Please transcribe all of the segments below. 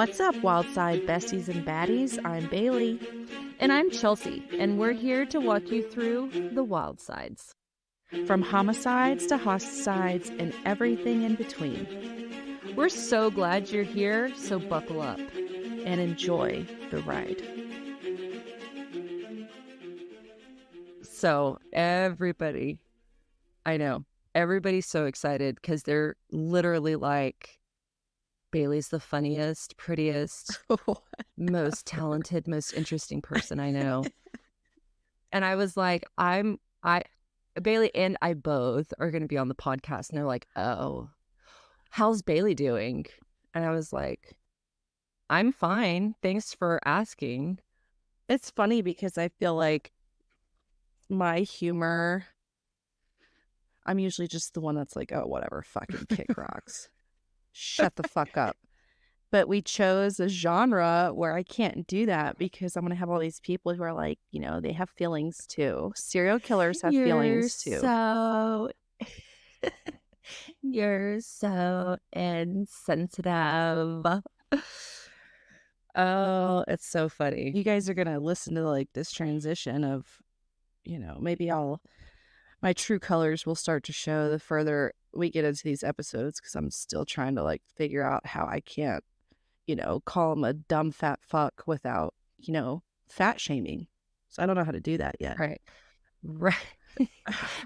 What's up, Wildside Besties and Baddies? I'm Bailey. And I'm Chelsea, and we're here to walk you through the wild sides. From homicides to hosticides and everything in between. We're so glad you're here, so buckle up and enjoy the ride. So everybody's so excited because they're literally like, Bailey's the funniest, prettiest, most talented, most interesting person I know. And I was like, Bailey and I both are going to be on the podcast. And they're like, oh, how's Bailey doing? And I was like, I'm fine. Thanks for asking. It's funny because I feel like my humor, I'm usually just the one that's like, oh, whatever, fucking kick rocks. Shut the fuck up. But we chose a genre where I can't do that because I'm going to have all these people who are like, you know, they have feelings too. Serial killers have feelings too. You're so insensitive. Oh, it's so funny. You guys are going to listen to like this transition of, you know, maybe my true colors will start to show the further we get into these episodes because I'm still trying to like figure out how I can't, you know, call him a dumb fat fuck without, you know, fat shaming. So I don't know how to do that yet. Right.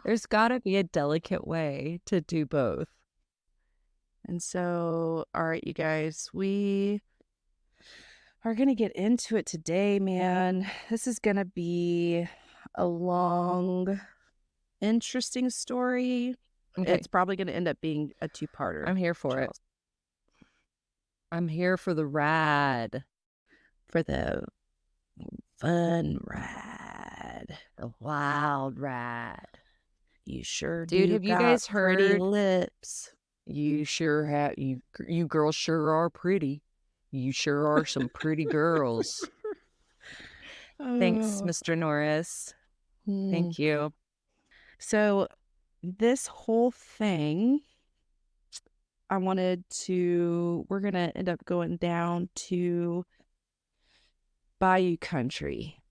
There's got to be a delicate way to do both. And so, all right, you guys, we are going to get into it today, man. This is going to be a long, interesting story. Okay. It's probably going to end up being a two-parter. I'm here for it. I'm here for the ride. For the fun ride. The wild ride. You sure Dude, have you guys heard pretty lips? You sure have. You girls sure are pretty. You sure are some pretty girls. Thanks, Mr. Norris. Thank you. So this whole thing, we're going to end up going down to Bayou Country,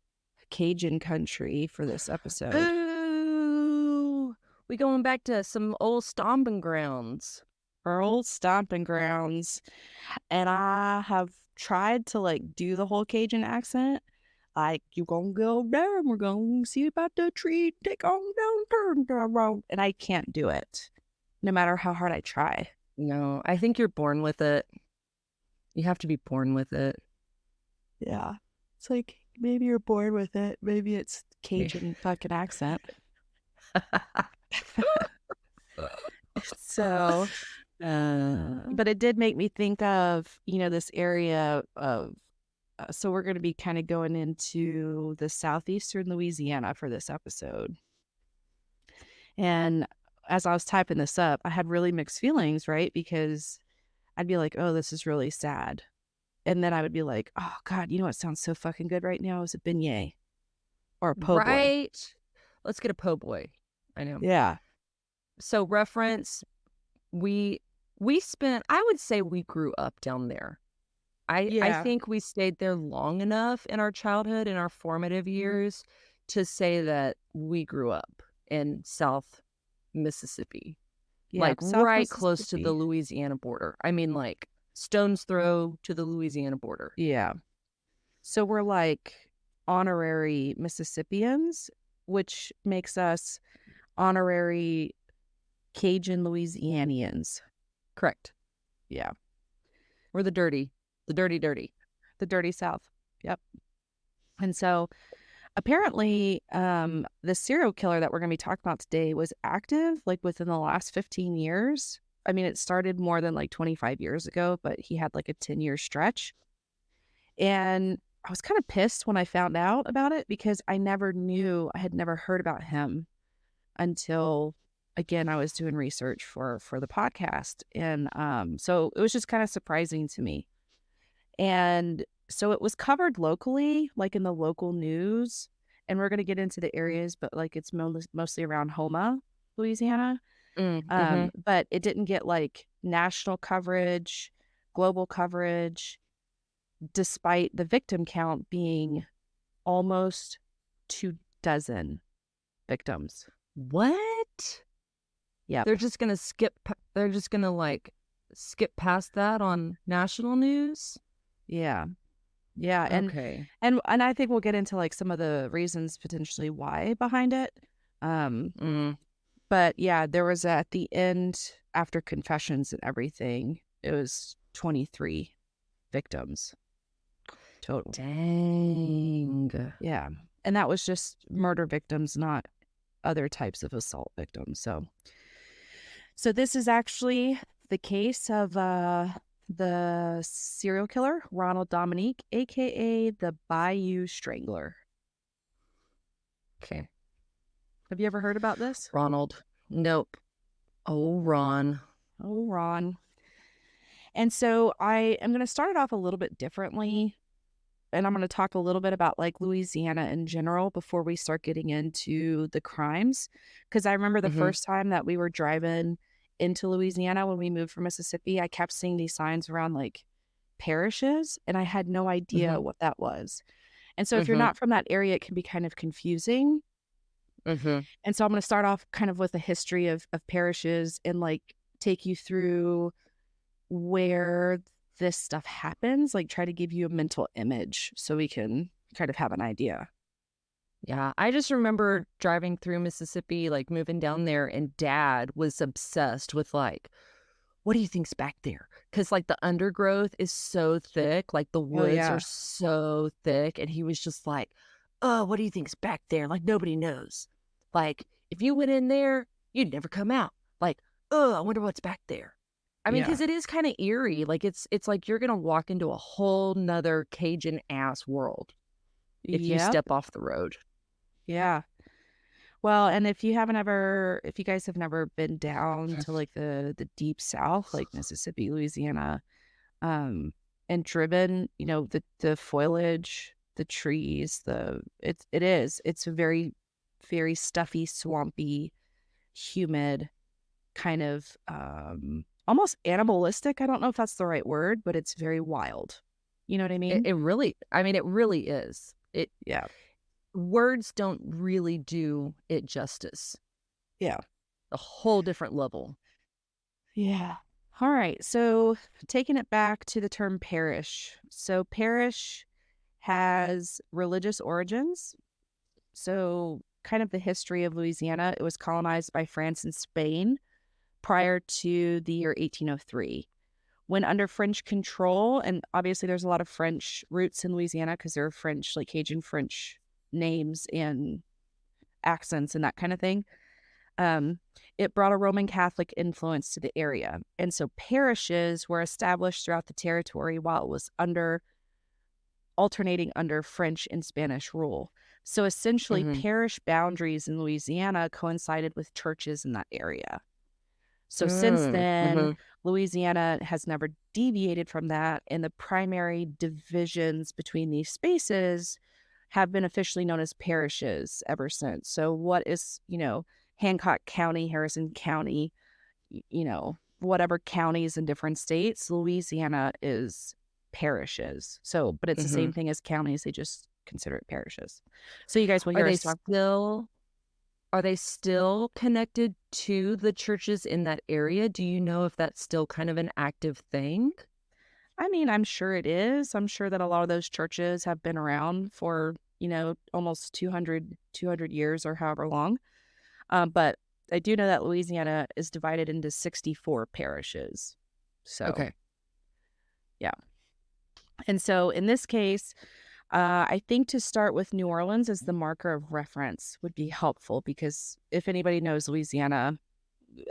Cajun country for this episode. Ooh, we going back to some old stomping grounds. Our old stomping grounds. And I have tried to like do the whole Cajun accent. Like, you gonna go down, we're gonna see about the tree, take on down, turn the road. And I can't do it, no matter how hard I try. No, I think you're born with it. You have to be born with it. Yeah. It's like, maybe you're born with it. Maybe it's Cajun fucking accent. So, but it did make me think of, you know, this area of, so we're going to be kind of going into the southeastern Louisiana for this episode. And as I was typing this up, I had really mixed feelings, right? Because I'd be like, oh, this is really sad. And then I would be like, oh, God, you know what sounds so fucking good right now is a beignet or a po' boy. Right. Let's get a po' boy. I know. Yeah. So reference, we spent, I would say we grew up down there. I think we stayed there long enough in our childhood, in our formative years, to say that we grew up in South Mississippi. Yeah, like South right Mississippi. Close to the Louisiana border. I mean, like stone's throw to the Louisiana border. Yeah. So we're like honorary Mississippians, which makes us honorary Cajun Louisianians. Correct. Yeah. We're the dirty South. Yep. And so apparently the serial killer that we're going to be talking about today was active like within the last 15 years. I mean, it started more than like 25 years ago, but he had like a 10-year stretch. And I was kind of pissed when I found out about it because I had never heard about him until, again, I was doing research for the podcast. And so it was just kind of surprising to me. And so it was covered locally, like in the local news. And we're going to get into the areas, but like it's mostly around Houma, Louisiana. But it didn't get like national coverage, global coverage. despite the victim count being almost 24 victims. What? Yep. They're just gonna they're just gonna like skip past that on national news? Yeah. Yeah, Okay. and I think we'll get into, like, some of the reasons potentially why behind it. Um, Mm. but yeah, there was at the end, after confessions and everything, it was 23 victims total. Dang. Yeah, and that was just murder victims, not other types of assault victims, so this is actually the case of, the serial killer, Ronald Dominique, AKA the Bayou Strangler. Okay. Have you ever heard about this? Ronald. Nope. Oh, Ron. Oh, Ron. And so I am going to start it off a little bit differently. And I'm going to talk a little bit about like Louisiana in general before we start getting into the crimes. Because I remember the Mhm. first time that we were driving into Louisiana when we moved from Mississippi, I kept seeing these signs around like parishes, and I had no idea Mhm. what that was. And so if you're Mhm. not from that area, it can be kind of confusing. Mhm. And so I'm going to start off kind of with a history of parishes and like take you through where this stuff happens, like, try to give you a mental image so we can kind of have an idea. Yeah, I just remember driving through Mississippi, like moving down there, and dad was obsessed with like, what do you think's back there? Because like the undergrowth is so thick, like the Oh, woods are yeah. so thick. And he was just like, oh, what do you think's back there? Like nobody knows. Like if you went in there, you'd never come out. Like, oh, I wonder what's back there. I mean, Yeah. because it is kind of eerie. Like it's like you're gonna walk into a whole nother Cajun ass world if you Yep. step off the road. Yeah. Well, and if you guys have never been down to, like, the deep South, like Mississippi, Louisiana, and driven, the foliage, the trees, it's a very, very stuffy, swampy, humid, kind of, almost animalistic. I don't know if that's the right word, but it's very wild. You know what I It, mean? it really, I mean, it really is. It Yeah. Words don't really do it justice. Yeah. A whole different level. Yeah. All right. So taking it back to the term parish. So parish has religious origins. So kind of the history of Louisiana, it was colonized by France and Spain prior to the year 1803. When under French control, and obviously there's a lot of French roots in Louisiana because there are French, like Cajun French names and accents and that kind of thing. Um, it brought a Roman Catholic influence to the area. And so parishes were established throughout the territory while it was alternating under French and Spanish rule. So essentially, Mhm. parish boundaries in Louisiana coincided with churches in that area. So since Mm, then, mhm. Louisiana has never deviated from that, and the primary divisions between these spaces have been officially known as parishes ever since. So what is, Hancock County, Harrison County, whatever counties in different states, Louisiana is parishes. So, but it's the same Mhm. thing as counties, they just consider it parishes. So you guys will Are hear they us talk. still are they still connected to the churches in that area? Do you know if that's still kind of an active thing? I mean, I'm sure it is. I'm sure that a lot of those churches have been around for, almost 200 years or however long. But I do know that Louisiana is divided into 64 parishes. So, Okay. yeah. And so in this case, I think to start with New Orleans as the marker of reference would be helpful because if anybody knows Louisiana,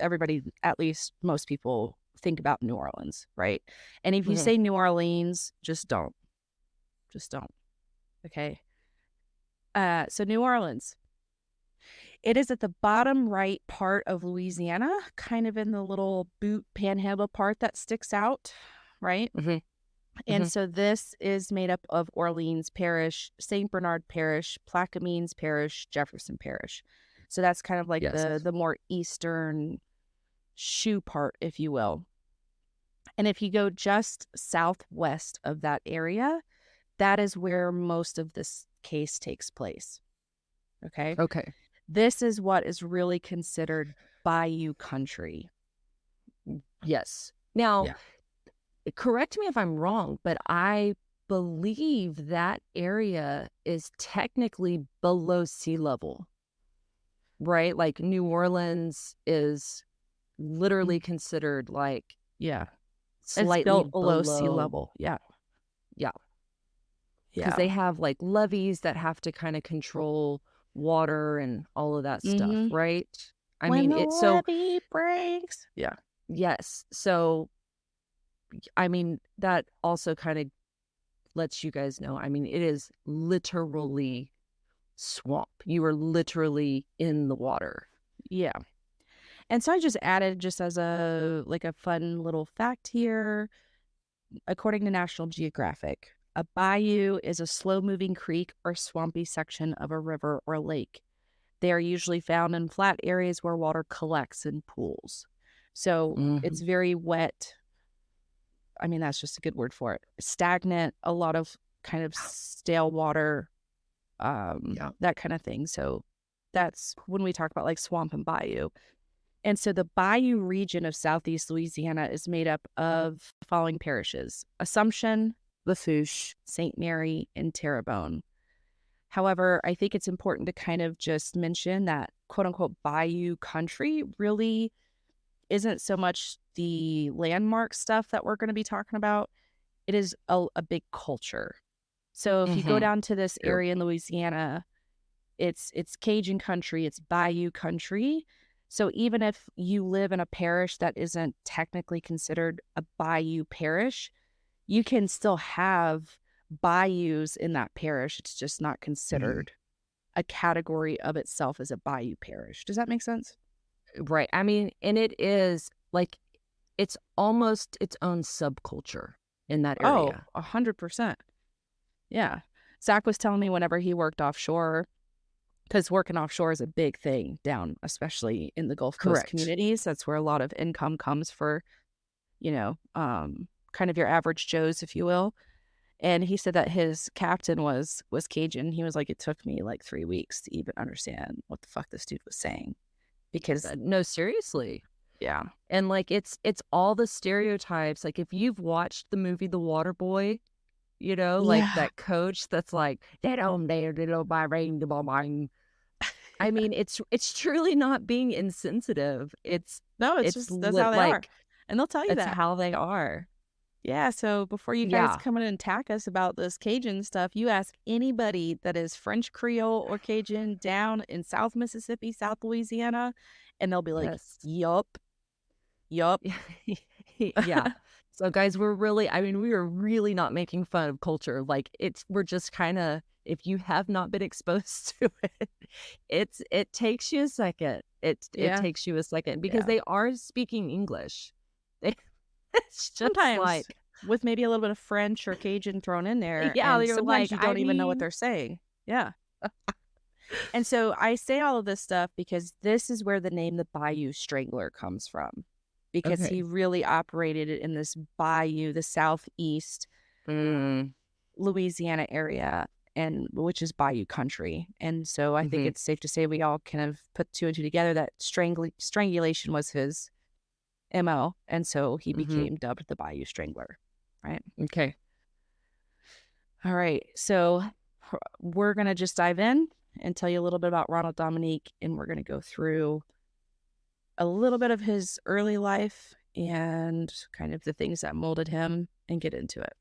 everybody, at least most people, think about New Orleans, right? And if you Mhm. say New Orleans, just don't. Just don't. Okay. So New Orleans, it is at the bottom right part of Louisiana, kind of in the little boot panhandle part that sticks out, right? Mhm. And Mhm. so this is made up of Orleans Parish, St. Bernard Parish, Plaquemines Parish, Jefferson Parish. So that's kind of like Yes. the more eastern shoe part, if you will. And if you go just southwest of that area, that is where most of this case takes place. Okay. Okay. This is what is really considered Bayou Country. Yes. Now, Yeah. correct me if I'm wrong, but I believe that area is technically below sea level, right? Like New Orleans is literally Mm. considered like Yeah. It's slightly built below sea below. level. Yeah. Yeah. Because Yeah. they have like levees that have to kind of control water and all of that stuff, Mm-hmm. right? I When mean, the so levee breaks. Yeah. yes. So, I mean, that also kind of lets you guys know. I mean, it is literally swamp. You are literally in the water. Yeah. And so I just added just as a like a fun little fact here, according to National Geographic, a bayou is a slow-moving creek or swampy section of a river or lake. They are usually found in flat areas where water collects in pools. So it's Hmm. very wet. I mean, that's just a good word for it. Stagnant, a lot of kind of stale water, Yeah. that kind of thing. So that's when we talk about like swamp and bayou. And so the Bayou region of Southeast Louisiana is made up of the following parishes: Assumption, Lafourche, St. Mary, and Terrebonne. However, I think it's important to kind of just mention that quote unquote Bayou country really isn't so much the landmark stuff that we're going to be talking about. It is a big culture. So if you go Hmm. down to this True. area in Louisiana, it's Cajun country, it's Bayou country. So even if you live in a parish that isn't technically considered a bayou parish, you can still have bayous in that parish. It's just not Mhm. considered a category of itself as a bayou parish. Does that make sense? Right. I mean, and it is like it's almost its own subculture in that Oh, area. 100%. Yeah. Zach was telling me whenever he worked offshore, because working offshore is a big thing down, especially in the Gulf Coast Correct. communities. That's where a lot of income comes for, kind of your average Joes, if you will. And he said that his captain was Cajun. He was like, it took me like 3 weeks to even understand what the fuck this dude was saying because, No, seriously. yeah, And like it's all the stereotypes. Like if you've watched the movie The Water Boy, like yeah. that coach that's like, they don't dare to know my rain to my mind. I mean, it's truly not being insensitive. No, it's It's just that's how they are, like and they'll tell you it's that. how they are. Yeah. So before you guys Yeah. come in and attack us about this Cajun stuff, you ask anybody that is French Creole or Cajun down in South Mississippi, South Louisiana, and they'll be like, Yes. "Yup, yup." Yeah. So guys, we are really not making fun of culture. Like we're just kind of, if you have not been exposed to it, it takes you a second. It Yeah, takes you a second because yeah. they are speaking English. They, it's just Sometimes like, with maybe a little bit of French or Cajun thrown in there, yeah, and you're sometimes like, you I don't even know what mean, they're saying. Yeah. And so I say all of this stuff because this is where the name the Bayou Strangler comes from, because he okay. really operated it in this bayou, the southeast Mm, Louisiana area, and which is Bayou country. And so I think hmm. it's safe to say we all kind of put two and two together that strangulation was his MO. And so he Hmm. became dubbed the Bayou Strangler. Right. Okay. All right. So we're going to just dive in and tell you a little bit about Ronald Dominique, and we're going to go through a little bit of his early life and kind of the things that molded him and get into it.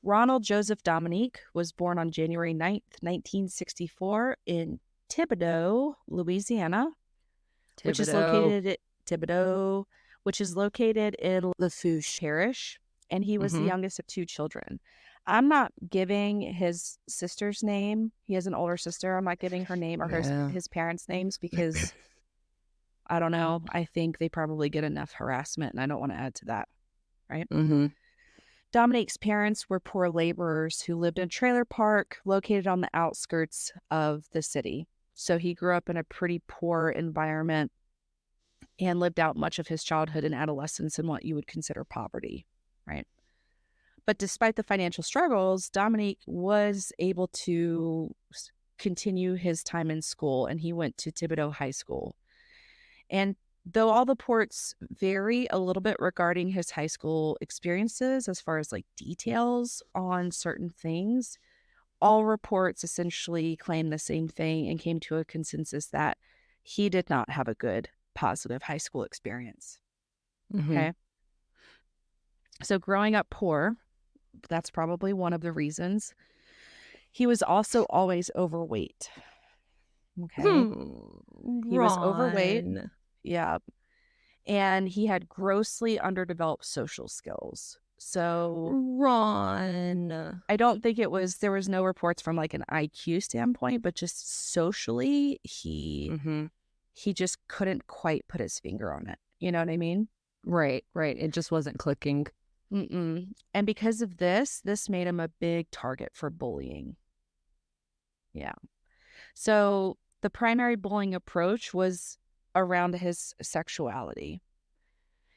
Ronald Joseph Dominique was born on January 9th, 1964 in Thibodaux, Louisiana, which is Thibodeau. located at Thibodaux, which is located in Lafourche Parish, and he was the Hmm. youngest of two children. I'm not giving his sister's name. He has an older sister. I'm not giving her name or Yeah. his parents' names because I don't know. I think they probably get enough harassment, and I don't want to add to that, right? Hmm. Dominique's parents were poor laborers who lived in a trailer park located on the outskirts of the city. So he grew up in a pretty poor environment, and lived out much of his childhood and adolescence in what you would consider poverty, right? But despite the financial struggles, Dominique was able to continue his time in school, and he went to Thibodeau High School. And though all the reports vary a little bit regarding his high school experiences as far as like details on certain things, all reports essentially claim the same thing and came to a consensus that he did not have a good, positive high school experience. Mm-hmm. Okay. So growing up poor, that's probably one of the reasons. He was also always overweight. Okay. He was overweight. Ron. Yeah. And he had grossly underdeveloped social skills. So Ron. I don't think there was no reports from like an IQ standpoint, but just socially, Mm-hmm. he just couldn't quite put his finger on it. You know what I mean? Right. It just wasn't clicking. Mm-mm. And because of this made him a big target for bullying. Yeah. So the primary bullying approach was around his sexuality.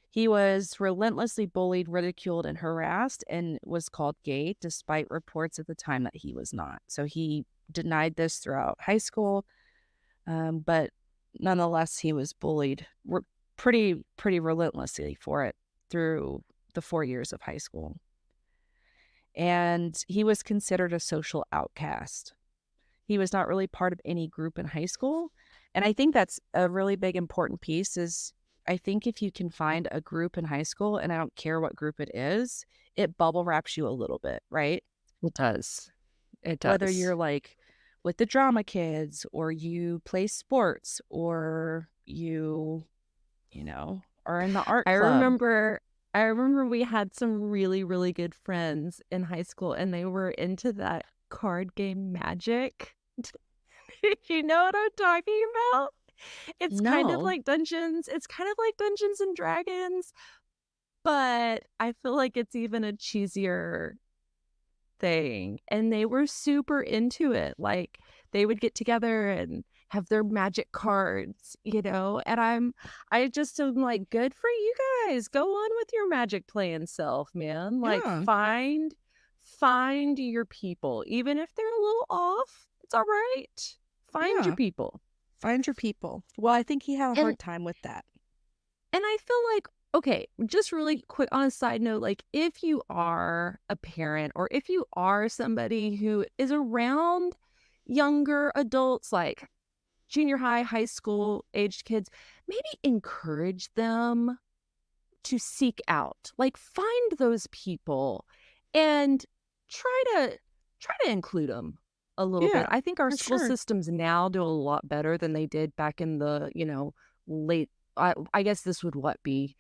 He was relentlessly bullied, ridiculed, and harassed, and was called gay, despite reports at the time that he was not. So he denied this throughout high school, but nonetheless, he was bullied pretty relentlessly for it through the 4 years of high school. And he was considered a social outcast. He was not really part of any group in high school. And I think that's a really big important piece is I think if you can find a group in high school, and I don't care what group it is, it bubble wraps you a little bit, right? It does. It Whether does. you're like with the drama kids or you play sports or you are in the art I club. remember I remember we had some really, really good friends in high school, and they were into that card game Magic. You know what I'm talking about? It's kind of No. like Dungeons. It's kind of like Dungeons and Dragons, but I feel like it's even a cheesier thing. And they were super into it. Like they would get together and have their magic cards, and I just am like, good for you guys. Go on with your magic playing self, man. Like Yeah. find your people. Even if they're a little off, it's all right. Find your Yeah. people. Find your people. Well, I think he had a And hard time with that. And I feel like, okay, just really quick on a side note, like if you are a parent or if you are somebody who is around younger adults, like junior high, high school aged kids, maybe encourage them to seek out, like find those people and try to include them a little bit. Yeah, I think our for school sure. systems now do a lot better than they did back in the, late I guess this would be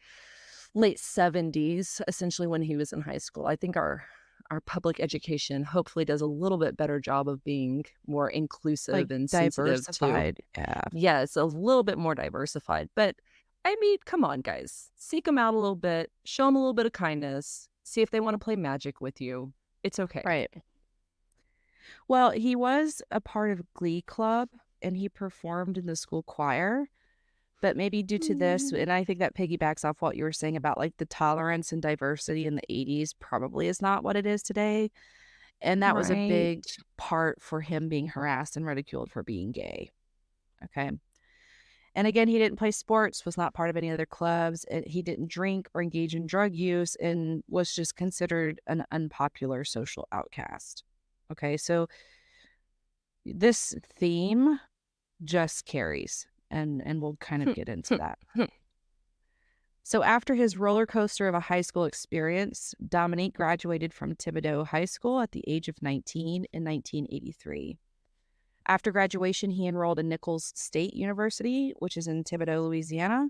late 70s, essentially when he was in high school. I think our public education hopefully does a little bit better job of being more Like inclusive and sensitive to, diversified. Yeah. yes, a little bit more diversified. But I mean, come on, guys, seek them out a little bit, show them a little bit of kindness, see if they want to play magic with you. It's okay. Right. Well, he was a part of Glee Club and he performed in the school choir. But maybe due to this, Mm. and I think that piggybacks off what you were saying about like the tolerance and diversity in the 80s probably is not what it is today. And that was a Right. big part for him being harassed and ridiculed for being gay. Okay. And again, he didn't play sports, was not part of any other clubs. He didn't drink or engage in drug use and was just considered an unpopular social outcast. Okay. So this theme just carries, and we'll kind of get into that. So after his roller coaster of a high school experience, Dominique graduated from Thibodeau High School at the age of 19 in 1983. After graduation, he enrolled in Nichols State University, which is in Thibodaux, Louisiana,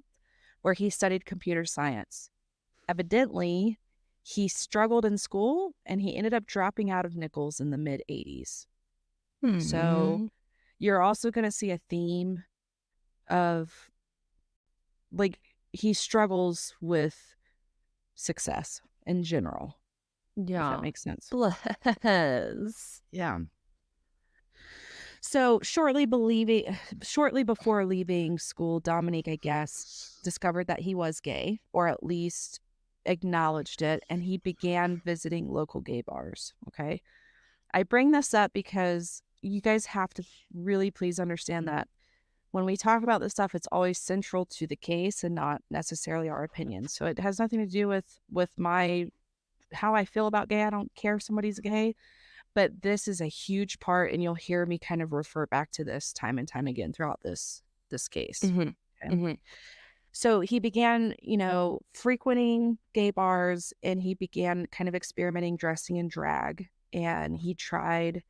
where he studied computer science. Evidently, he struggled in school and he ended up dropping out of Nichols in the mid 80s. So Hmm. you're also going to see a theme of like he struggles with success in general, if that Yeah. makes sense. Bless. Yeah. So shortly before leaving school, Dominique, I guess, discovered that he was gay, or at least acknowledged it, and he began visiting local gay bars. Okay. I bring this up because you guys have to really please understand that when we talk about this stuff, it's always central to the case and not necessarily our opinion. So it has nothing to do with my how I feel about gay. I don't care if somebody's gay, but this is a huge part, and you'll hear me kind of refer back to this time and time again throughout this case. Mm-hmm. Okay. Mm-hmm. So he began, frequenting gay bars, and he began kind of experimenting dressing in drag, and he tried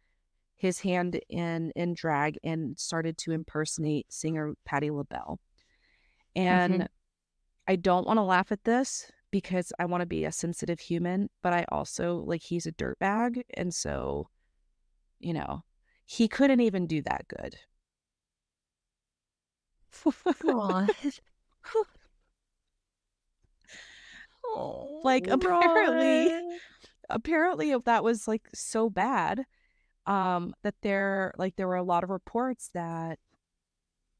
his hand in drag and started to impersonate singer Patti LaBelle. Mm-hmm. And I don't want to laugh at this because I want to be a sensitive human, but I also like he's a dirtbag. And so, you know, he couldn't even do that good. God. Like Oh, Ron. apparently if that was like so bad, that there were a lot of reports that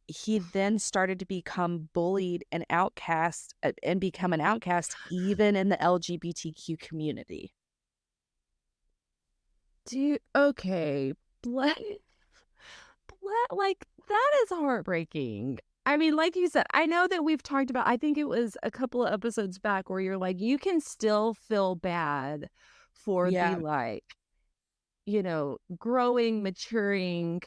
he then started to become bullied and outcast and become an outcast even in the LGBTQ community. Okay. Like, that is heartbreaking. I mean, like you said, I know that we've talked about, I think it was a couple of episodes back where you're like, you can still feel bad for the Yeah. like, growing, maturing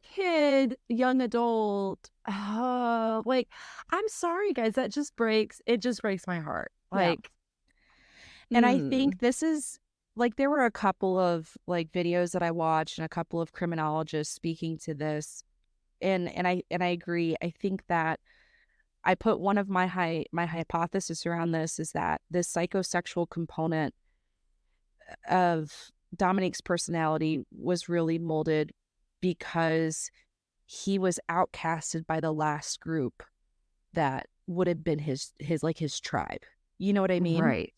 kid, young adult. Like, I'm sorry, guys. It just breaks my heart. Yeah. Like, And I mm, think this is like there were a couple of like videos that I watched and a couple of criminologists speaking to this. And I agree. I think that I put one of my hypothesis around this is that this psychosexual component of Dominique's personality was really molded because he was outcasted by the last group that would have been his tribe. You know what I mean? right.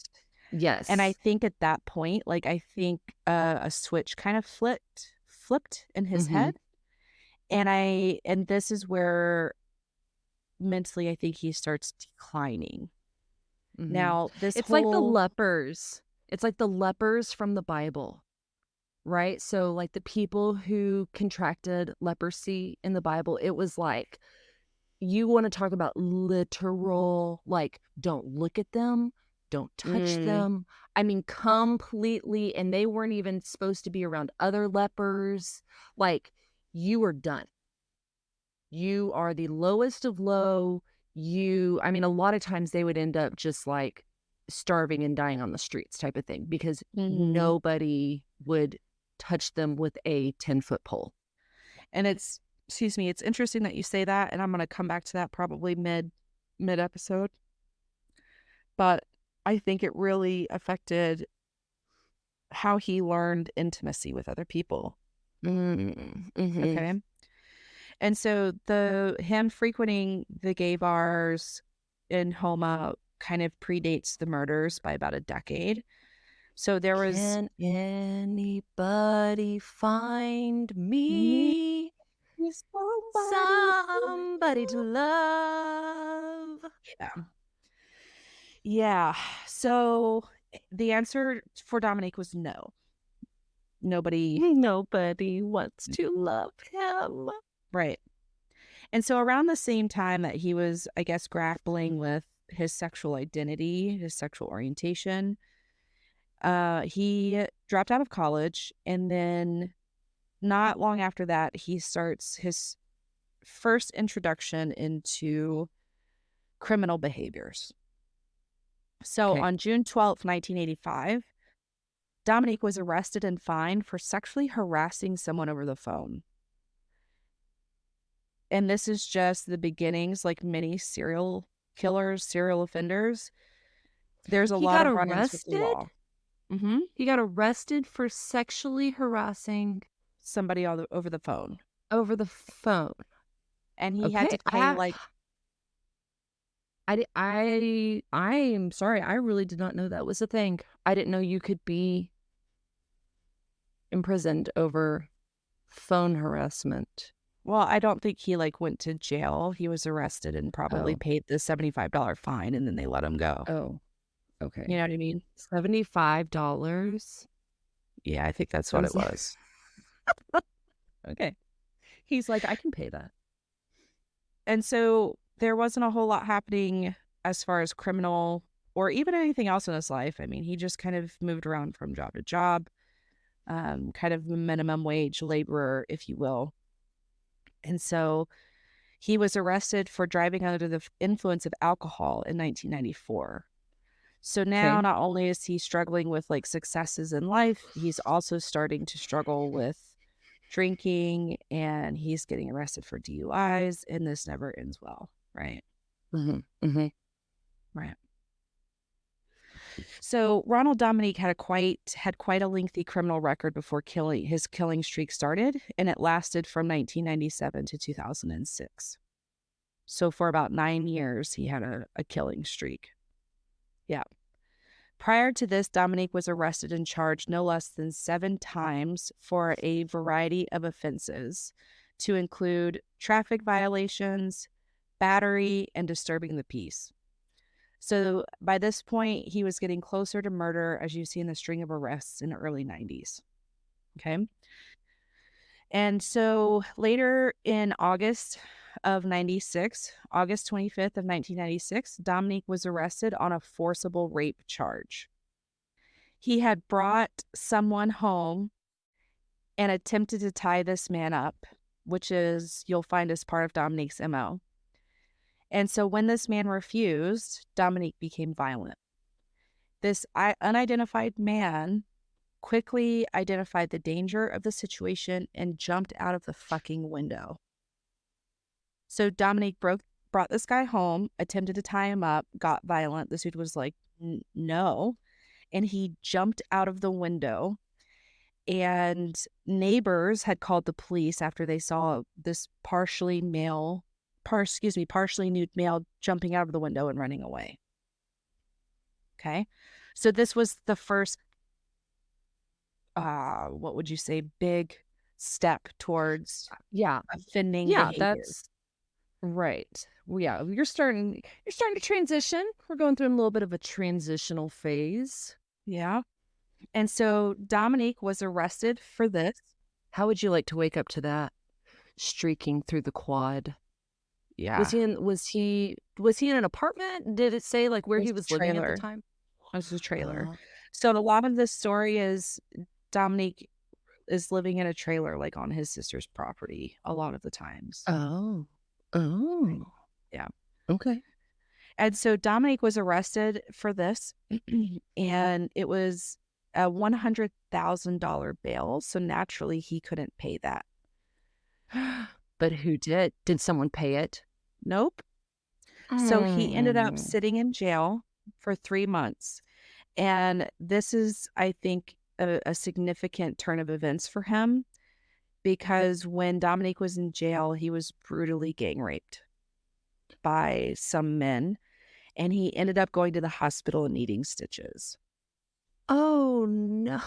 And I Yes. think at that point, like I think a switch kind of flipped in his Mm-hmm. head. And this is where mentally I think he starts declining. Mm-hmm. Now, this It's like the whole lepers. It's like the lepers from the Bible, right? So, like the people who contracted leprosy in the Bible, it was like, you want to talk about literal, like, don't look at them, don't touch mm, them. I mean, completely. And they weren't even supposed to be around other lepers. Like, you were done. You are the lowest of low. I mean, a lot of times they would end up just like starving and dying on the streets type of thing because mhm. nobody would touch them with a 10-foot pole. And it's excuse me, it's interesting that you say that, and I'm going to come back to that probably mid episode. But I think it really affected how he learned intimacy with other people. Mm-hmm. Okay. And so the him frequenting the gay bars in Homa kind of predates the murders by about a decade. So there was Can anybody find me, me somebody. somebody to love? Yeah. Yeah. So the answer for Dominique was no. Nobody, Nobody wants to love him. right. And so around the same time that he was, I guess, grappling with his sexual identity, his sexual orientation, he dropped out of college. And then not long after that, he starts his first introduction into criminal behaviors. So Okay. on June 12th, 1985, Dominique was arrested and fined for sexually harassing someone over the phone. And this is just the beginnings, like many serial killers, serial offenders. There's a He lot got of run-ins with the arrested. law. Mm-hmm. He got arrested for sexually harassing Somebody over the phone. over the phone. And he had Okay. to pay like, I am sorry. I really did not know that was a thing. I didn't know you could be imprisoned over phone harassment. Well, I don't think he, like, went to jail. He was arrested and probably Oh, paid the $75 fine, and then they let him go. oh, You okay. know what I mean? $75? Yeah, I think that's I what it was was. okay. He's like, "I can pay that." And so there wasn't a whole lot happening as far as criminal or even anything else in his life. I mean, he just kind of moved around from job to job, kind of a minimum wage laborer, if you will. And so he was arrested for driving under the influence of alcohol in 1994. So now Okay. not only is he struggling with like successes in life, he's also starting to struggle with drinking and he's getting arrested for DUIs and this never ends well, right? Mhm, mhm. Right. So Ronald Dominique had quite a lengthy criminal record before his killing streak started, and it lasted from 1997 to 2006. So for about 9 years, he had a killing streak. Yeah. Prior to this, Dominique was arrested and charged no less than 7 times for a variety of offenses, to include traffic violations, battery, and disturbing the peace. So by this point, he was getting closer to murder, as you see in the string of arrests in the early 90s. Okay. And so later in August of 96, August 25th of 1996, Dominique was arrested on a forcible rape charge. He had brought someone home and attempted to tie this man up, which is you'll find as part of Dominique's MO. And so when this man refused, Dominique became violent. This unidentified man quickly identified the danger of the situation and jumped out of the fucking window. So Dominique brought this guy home, attempted to tie him up, got violent. The dude was like, no. And he jumped out of the window. And neighbors had called the police after they saw this partially nude male jumping out of the window and running away. Okay. So this was the first what would you say, big step towards Yeah. offending Yeah, behavior. that's right. Well, yeah, you're starting to transition. We're going through a little bit of a transitional phase. Yeah. And so Dominique was arrested for this. How would you like to wake up to that? Streaking through the quad. Was Yeah. he in was he was he in an apartment? Did it say, like, where It he was a was living at the trailer. time? It was a trailer. Uh, So a lot of this story is Dominique is living in a trailer, like, on his sister's property a lot of the times. oh. Right. Oh, Yeah. okay. And so Dominique was arrested for this, and it was a $100,000 bail, so naturally he couldn't pay that. But who did? Did someone pay it? Nope. So he ended up Mm. sitting in jail for 3 months, and this is, I think, a significant turn of events for him because when Dominique was in jail, he was brutally gang raped by some men, and he ended up going to the hospital and needing stitches. Oh, no.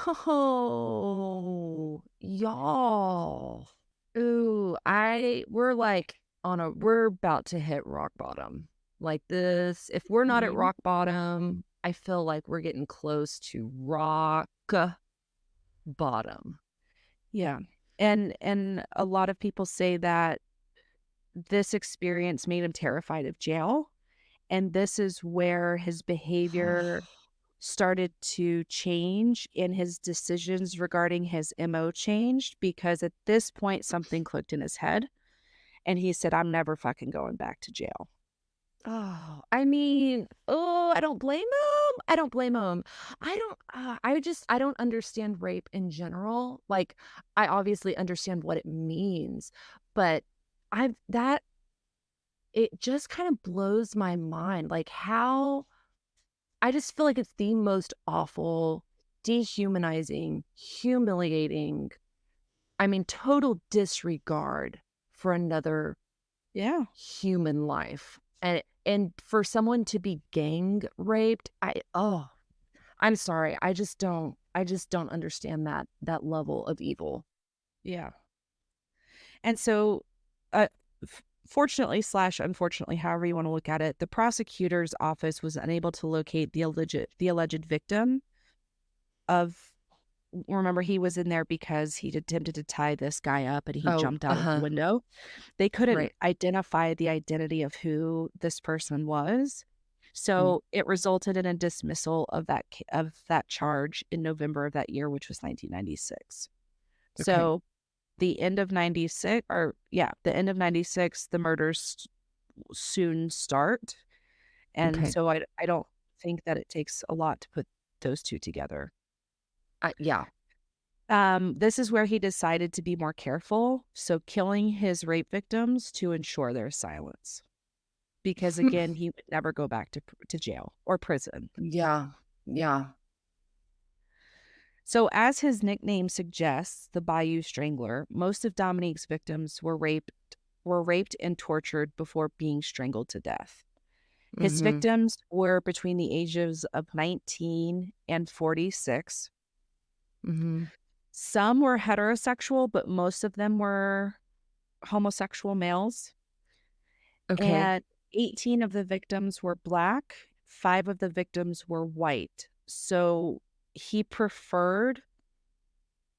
Y'all. Ooh, we're about to hit rock bottom. Like this, if we're not at Mhm. rock bottom, I feel like we're getting close to rock bottom. Yeah. And a lot of people say that this experience made him terrified of jail, and this is where his behavior started to change and his decisions regarding his MO changed because at this point something clicked in his head and he said, I'm never fucking going back to jail. Oh, I mean, oh, I don't blame him. I don't blame him. I don't understand rape in general. Like, I obviously understand what it means, but it just kind of blows my mind. Like, how I just feel like it's the most awful, dehumanizing, humiliating, I mean, total disregard for another Yeah. human life. And for someone to be gang raped, I'm sorry. I just don't understand that level of evil. Yeah. And so, uh, fortunately slash unfortunately, however you want to look at it, the prosecutor's office was unable to locate the alleged victim of. Remember, he was in there because he'd attempted to tie this guy up and he Oh, jumped out of the uh-huh. window. They couldn't Right. identify the identity of who this person was. Mm. So it resulted in a dismissal of that charge in November of that year, which was 1996. Okay. So the end of 96, or yeah, the end of 96, the murders soon start. And Okay. so I don't think that it takes a lot to put those two together. Yeah. This is where he decided to be more careful, so killing his rape victims to ensure their silence. Because again, he would never go back to jail or prison. Yeah. Yeah. So, as his nickname suggests, the Bayou Strangler, most of Dominique's victims were raped and tortured before being strangled to death. His Mhm. victims were between the ages of 19 and 46. Mhm. Some were heterosexual, but most of them were homosexual males. Okay. And 18 of the victims were Black, 5 of the victims were white. So he preferred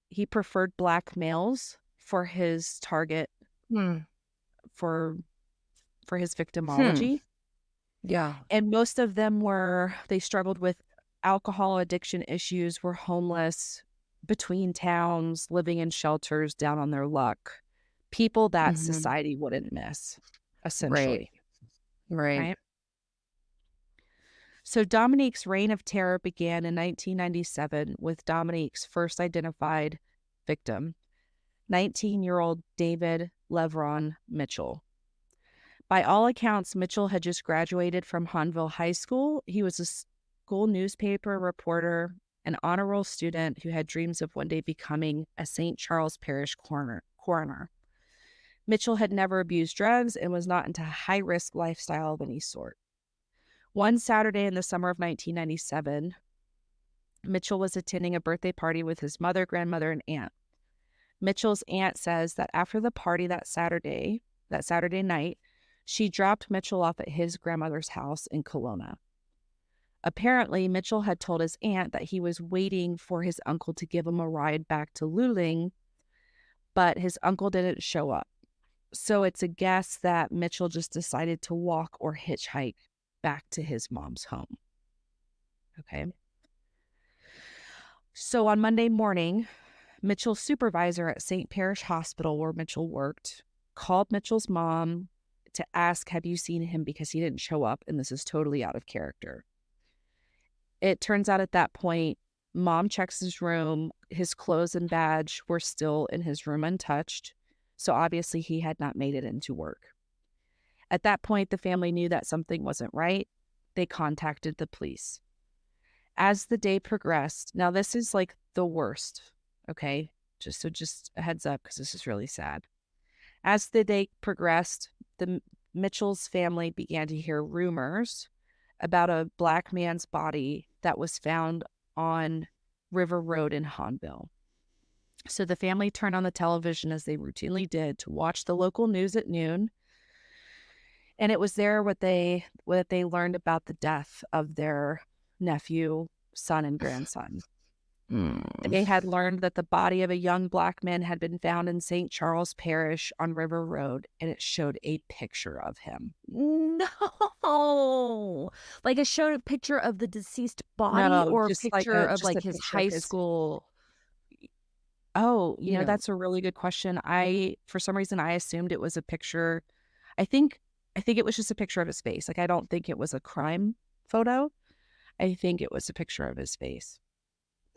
he preferred Black males for his target Hmm. for his Hmm. victimology. Yeah. And most of them they struggled with alcohol addiction issues, were homeless, between towns, living in shelters, down on their luck. People that Mhm. society wouldn't miss, Right. essentially, Right. right? So Dominique's reign of terror began in 1997 with Dominique's first identified victim, 19-year-old David Levron Mitchell. By all accounts, Mitchell had just graduated from Hanville High School. He was a school newspaper reporter, an honor roll student who had dreams of one day becoming a St. Charles Parish coroner. Mitchell had never abused drugs and was not into a high-risk lifestyle of any sort. One Saturday in the summer of 1997, Mitchell was attending a birthday party with his mother, grandmother, and aunt. Mitchell's aunt says that after the party that Saturday night, she dropped Mitchell off at his grandmother's house in Kelowna. Apparently, Mitchell had told his aunt that he was waiting for his uncle to give him a ride back to Luling, but his uncle didn't show up. So it's a guess that Mitchell just decided to walk or hitchhike back to his mom's home. Okay. So on Monday morning, Mitchell's supervisor at St. Parish Hospital, where Mitchell worked, called Mitchell's mom to ask, have you seen him, because he didn't show up, and this is totally out of character. It turns out at that point, mom checks his room. His clothes and badge were still in his room untouched. So obviously he had not made it into work. At that point, the family knew that something wasn't right. They contacted the police. As the day progressed, now this is like the worst, okay? Just a heads up, because this is really sad. As the day progressed, the Mitchell's family began to hear rumors about a Black man's body that was found on River Road in Hanville. So the family turned on the television, as they routinely did, to watch the local news at noon. And it was there what they learned about the death of their nephew, son, and grandson. Mm. They had learned that the body of a young Black man had been found in St. Charles Parish on River Road, and it showed a picture of him. No. Like, it showed a picture of the deceased body No, or a just like picture a of, just like, a his picture of high his. school, Oh, you know. that's a really good question. For some reason, I assumed it was a picture. I think I think it was just a picture of his face. Like, I don't think it was a crime photo. I think it was a picture of his face.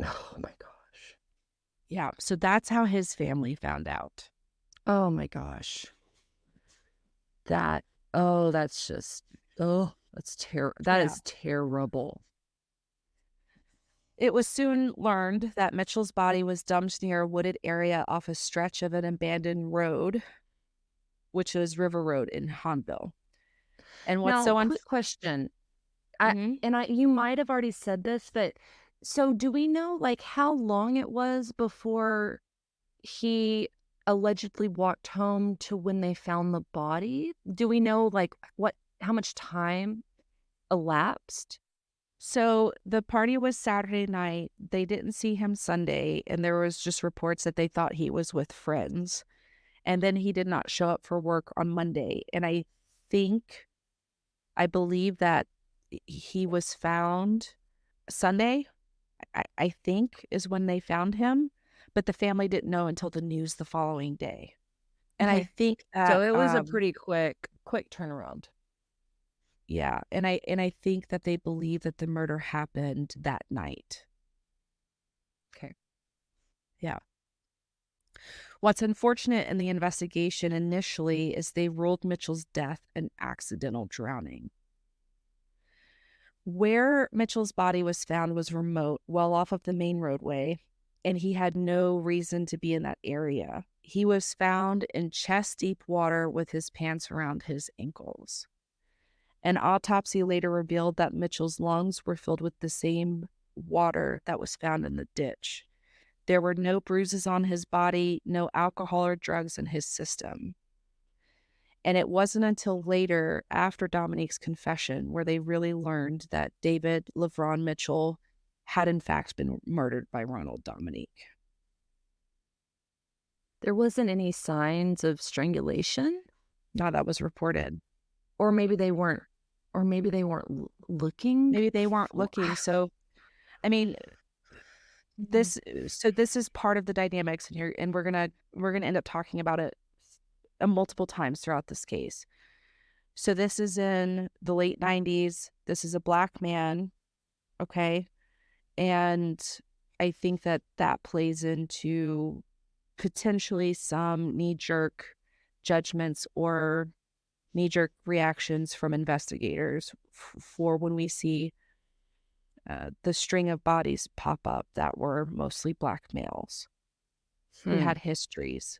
Oh my gosh. Yeah, so that's how his family found out. Oh my gosh. That oh, that's just that Yeah. is terrible. It was soon learned that Mitchell's body was dumped near a wooded area off a stretch of an abandoned road, which is River Road in Hanville. And what's Now, so quick question. I Mhm. and I you might have already said this, but so do we know, like, how long it was before he allegedly walked home to when they found the body? Do we know, like, how much time elapsed? So the party was Saturday night. They didn't see him Sunday, and there was just reports that they thought he was with friends. And then he did not show up for work on Monday. And think, I believe that he was found Sunday, I think is when they found him, but the family didn't know until the news the following day. And I Okay. think So that, it was a pretty quick turnaround. yeah, and I think that they believe that the murder happened that night. Okay. Yeah. What's unfortunate in the investigation initially is they ruled Mitchell's death an accidental drowning. Where Mitchell's body was found was remote, well off of the main roadway, and he had no reason to be in that area. He was found in chest deep water with his pants around his ankles. An autopsy later revealed that Mitchell's lungs were filled with the same water that was found in the ditch. There were no bruises on his body, no alcohol or drugs in his system. And it wasn't until later, after Dominique's confession, where they really learned that David LaVron Mitchell had in fact been murdered by Ronald Dominique. There wasn't any signs of strangulation? Now that was reported. Or maybe they weren't looking? Maybe they weren't looking. So, I mean, this is part of the dynamics in here, and we're gonna end up talking about it multiple times throughout this case. So this is in the late 90s. This is a Black man, okay? And I think that that plays into potentially some knee-jerk judgments or knee-jerk reactions from investigators for when we see the string of bodies pop up that were mostly Black males who Hmm. had histories.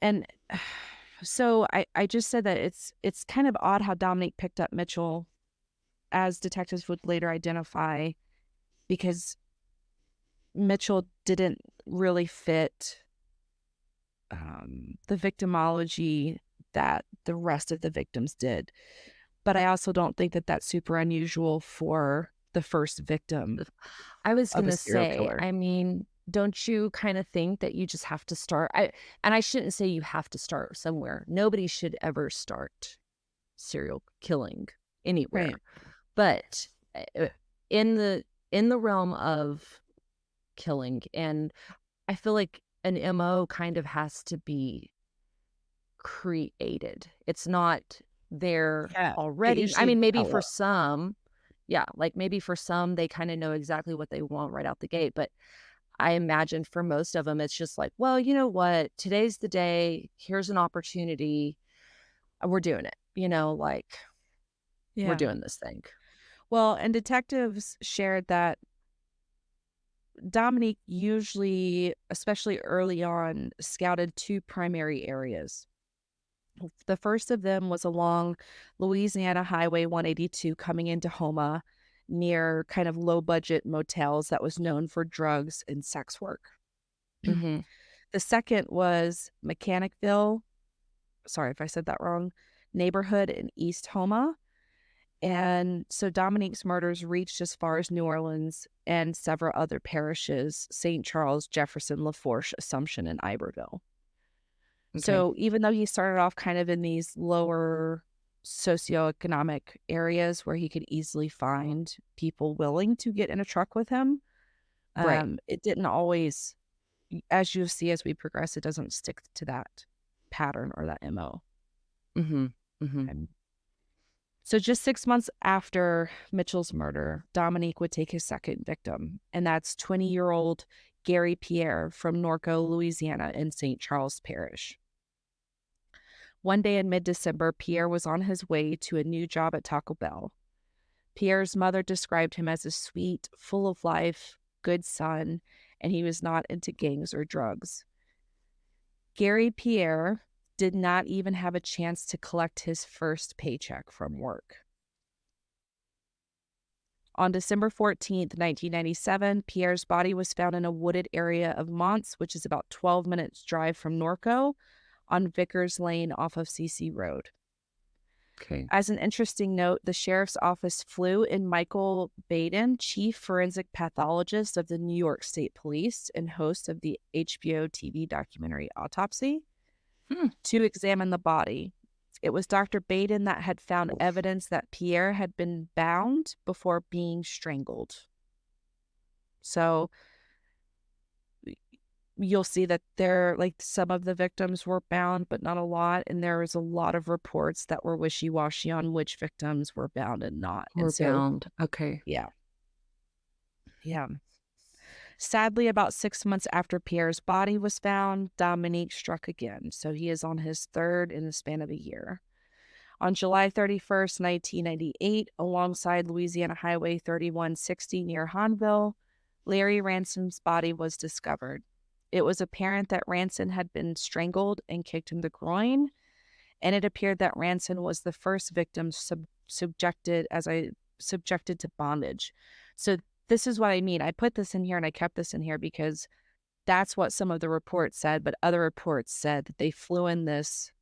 And so I just said that it's kind of odd how Dominique picked up Mitchell, as detectives would later identify, because Mitchell didn't really fit the victimology that the rest of the victims did. But I also don't think that that's super unusual for the first victim I was of a gonna serial say, killer. I mean, don't you kinda think that you just have to start and I shouldn't say you have to start somewhere. Nobody should ever start serial killing Right. anywhere. But, in the realm of killing, and I feel like an MO kind of has to be created. It's not there Yeah. They already. I usually mean, maybe for develop. some, yeah, like maybe for some, they kind of know exactly what they want right out the gate. But I imagine for most of them, it's just like, well, you know what? Today's the day. Here's an opportunity. We're doing it. Like we're Yeah. doing this thing. Well, and detectives shared that Dominique usually, especially early on, scouted two primary areas. The first of them was along Louisiana Highway 182 coming into Homa, near kind of low budget motels that was known for drugs and sex work. Hmm. The second was Mechanicville, sorry if I said that wrong, neighborhood in East Homa. And so Dominique's murders reached as far as New Orleans and several other parishes: St. Charles, Jefferson, Lafourche, Assumption, and Iberville. Okay. So even though he started off kind of in these lower socioeconomic areas where he could easily find people willing to get in a truck with him, Right. it didn't always, as you see as we progress, it doesn't stick to that pattern or that MO. Hmm. Hmm. Okay. So just 6 months after Mitchell's murder, Dominique would take his second victim, and that's 20-year-old Gary Pierre from Norco, Louisiana in St. Charles Parish. One day in mid-December, Pierre was on his way to a new job at Taco Bell. Pierre's mother described him as a sweet, full of life, good son, and he was not into gangs or drugs. Gary Pierre did not even have a chance to collect his first paycheck from work. On December 14th, 1997, Pierre's body was found in a wooded area of Mons, which is about 12 minutes drive from Norco, on Vickers Lane off of CC Road. Okay. As an interesting note, the sheriff's office flew in Michael Baden, chief forensic pathologist of the New York State Police and host of the HBO TV documentary Autopsy, Hmm. to examine the body. It was Dr. Baden that had found evidence that Pierre had been bound before being strangled. So you'll see that some of the victims were bound, but not a lot. And there was a lot of reports that were wishy-washy on which victims were bound and not. And We're so, bound. Okay. yeah. Yeah. Sadly, about 6 months after Pierre's body was found, Dominique struck again. So he is on his third in the span of a year. On July 31st, 1998, alongside Louisiana Highway 3160 near Hanville, Larry Ransom's body was discovered. It was apparent that Ransom had been strangled and kicked in the groin, and it appeared that Ransom was the first victim subjected to bondage. So this is what I mean. I put this in here and I kept this in here because that's what some of the reports said, but other reports said that they flew in this,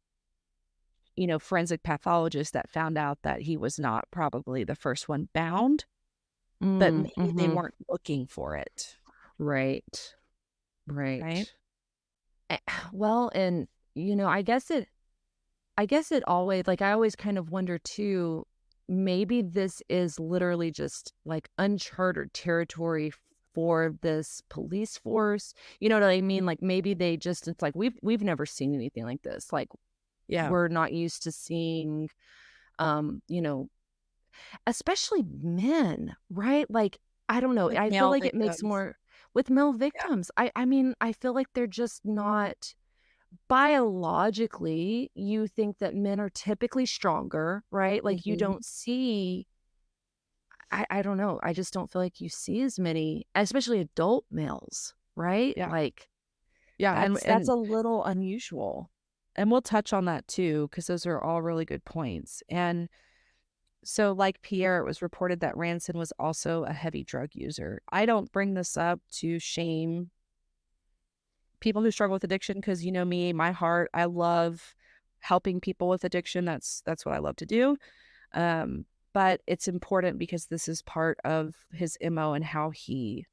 forensic pathologist that found out that he was not probably the first one bound, but maybe they Mm-hmm. weren't looking for it. Right. Right? Right. Well, and I guess it always, like, I always kind of wonder too, maybe this is literally just like uncharted territory for this police force. You know what I mean? Like maybe they just, it's like we've never seen anything like this. Like Yeah. we're not used to seeing you know, especially men, right? Like I don't know. With I feel male like it makes victims. more with male Yeah. victims. I mean, I feel like they're just not biologically, you think that men are typically stronger, right? Like, you Mhm. don't see I don't know, I just don't feel like you see as many, especially adult males, right? Yeah. Like, Yeah, and that's a little unusual. and we'll touch on that too, because those are all really good points. And so, like Pierre, it was reported that Ranson was also a heavy drug user. I don't bring this up to shame people who struggle with addiction because you know me, my heart, I love helping people with addiction. That's what I love to do. Um, but it's important because this is part of his MO and how he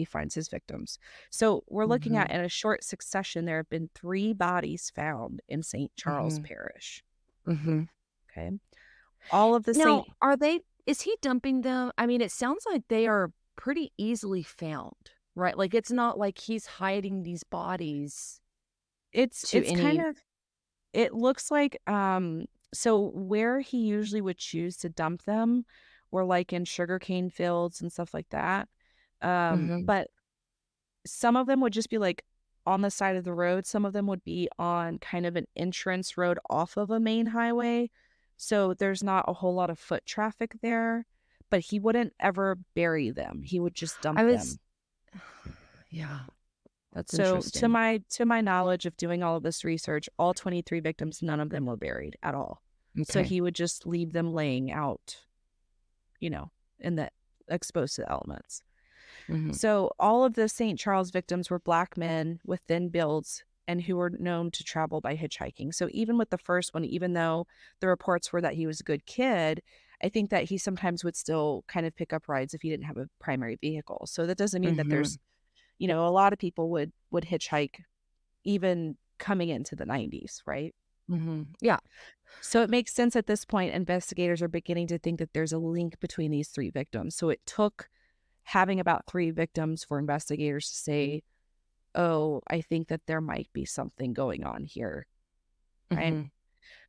finds his victims. So we're looking at Mhm, in a short succession, there have been 3 bodies found in St. Charles mhm, Parish. mhm. Okay. All of the Now, St. are they is he dumping them? I mean, it sounds like they are pretty easily found, right? Like, it's not like he's hiding these bodies It's to it's kind any of it looks like so where he usually would choose to dump them were like in sugarcane fields and stuff like that. Mhm, But some of them would just be, like, on the side of the road, some of them would be on kind of an entrance road off of a main highway, so there's not a whole lot of foot traffic there, but he wouldn't ever bury them, he would just I dump was them. yeah, that's So, to interesting. my knowledge of doing all of this research, all 23 victims, none of them were buried at all. So Okay. he would just leave them laying out, you know, in the exposed to the elements. Mhm, So all of the St. Charles victims were Black men with thin builds and who were known to travel by hitchhiking. So even with the first one, even though the reports were that he was a good kid, I think that he sometimes would still kind of pick up rides if he didn't have a primary vehicle. So that doesn't mean that mhm, there's, a lot of people would hitchhike even coming into the 90s, right? mhm. Yeah. So it makes sense at this point investigators are beginning to think that there's a link between these 3 victims. So it took having about 3 victims for investigators to say, "Oh, I think that there might be something going on here," right? Mhm.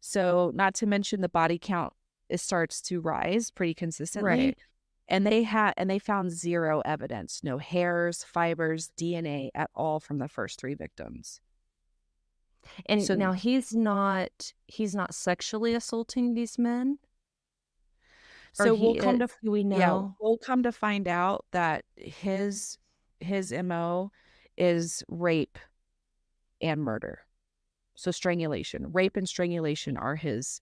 So, not to mention the body count, it starts to rise pretty consistently, Right. and they found 0 evidence, no hairs, fibers, DNA at all from the first 3 victims. And So now he's not sexually assaulting these men? Or so we'll he come to is? Do we yeah, know? we'll come to find out that his MO is rape and murder. So strangulation, rape and strangulation are his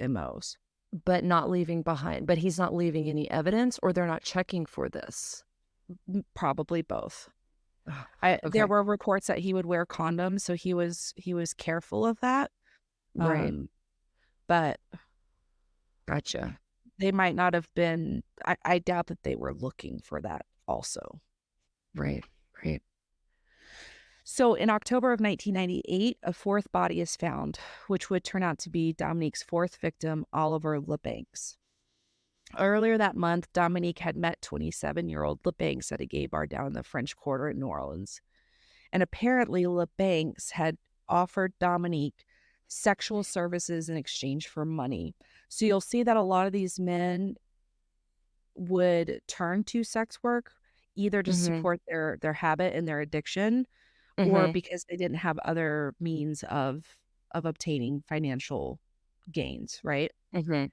MOs. But not leaving behind but he's not leaving any evidence, or they're not checking for this? Probably both. Ugh, There okay. were reports that he would wear condoms, so he was careful of that. Right. Um, but Gotcha. they might not have been. I doubt that they were looking for that also. Right. Right. So in October of 1998, a fourth body is found, which would turn out to be Dominique's fourth victim, Oliver LeBancs. Earlier that month, Dominique had met 27-year-old LeBancs at a gay bar down in the French Quarter in New Orleans. And apparently, LeBancs had offered Dominique sexual services in exchange for money. So you'll see that a lot of these men would turn to sex work either to Mhm. support their habit and their addiction, or Mhm. because they didn't have other means of obtaining financial gains, right? Mhm.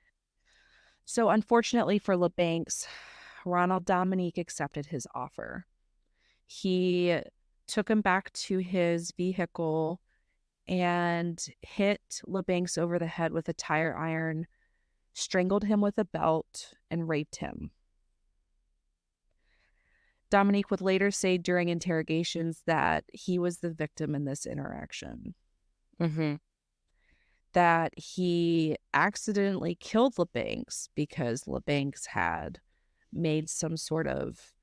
So unfortunately for LeBancs, Ronald Dominique accepted his offer. He took him back to his vehicle and hit LeBancs over the head with a tire iron, strangled him with a belt, and raped him. Dominique would later say during interrogations that he was the victim in this interaction, Mhm. that he accidentally killed LeBancs because LeBancs had made some sort of,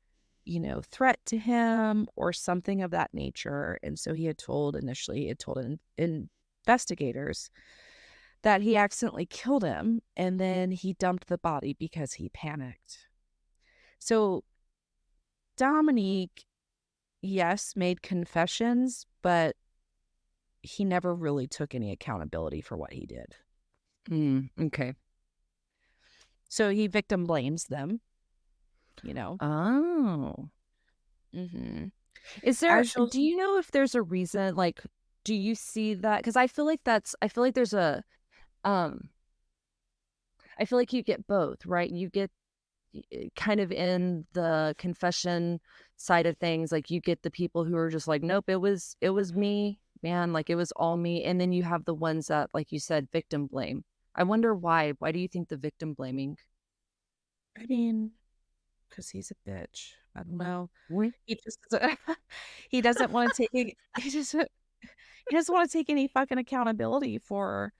threat to him or something of that nature. And so he had told investigators that he accidentally killed him and then he dumped the body because he panicked. So Dominique, yes, made confessions, but he never really took any accountability for what he did. Okay. So he victim blames them, you know. Oh. Mhm. Is there As you'll do you know if there's a reason, like, do you see that? Because I feel like there's a, um I feel like you get both, right? You get kind of in the confession side of things, like, you get the people who are just like, "Nope, it was me, man, like, it was all me," and then you have the ones that, like you said, victim blame. I wonder why. Why do you think the victim blaming? I mean, because he's a bitch. I don't know. Oui. He just he doesn't wanna take any he doesn't wanna take any fucking accountability for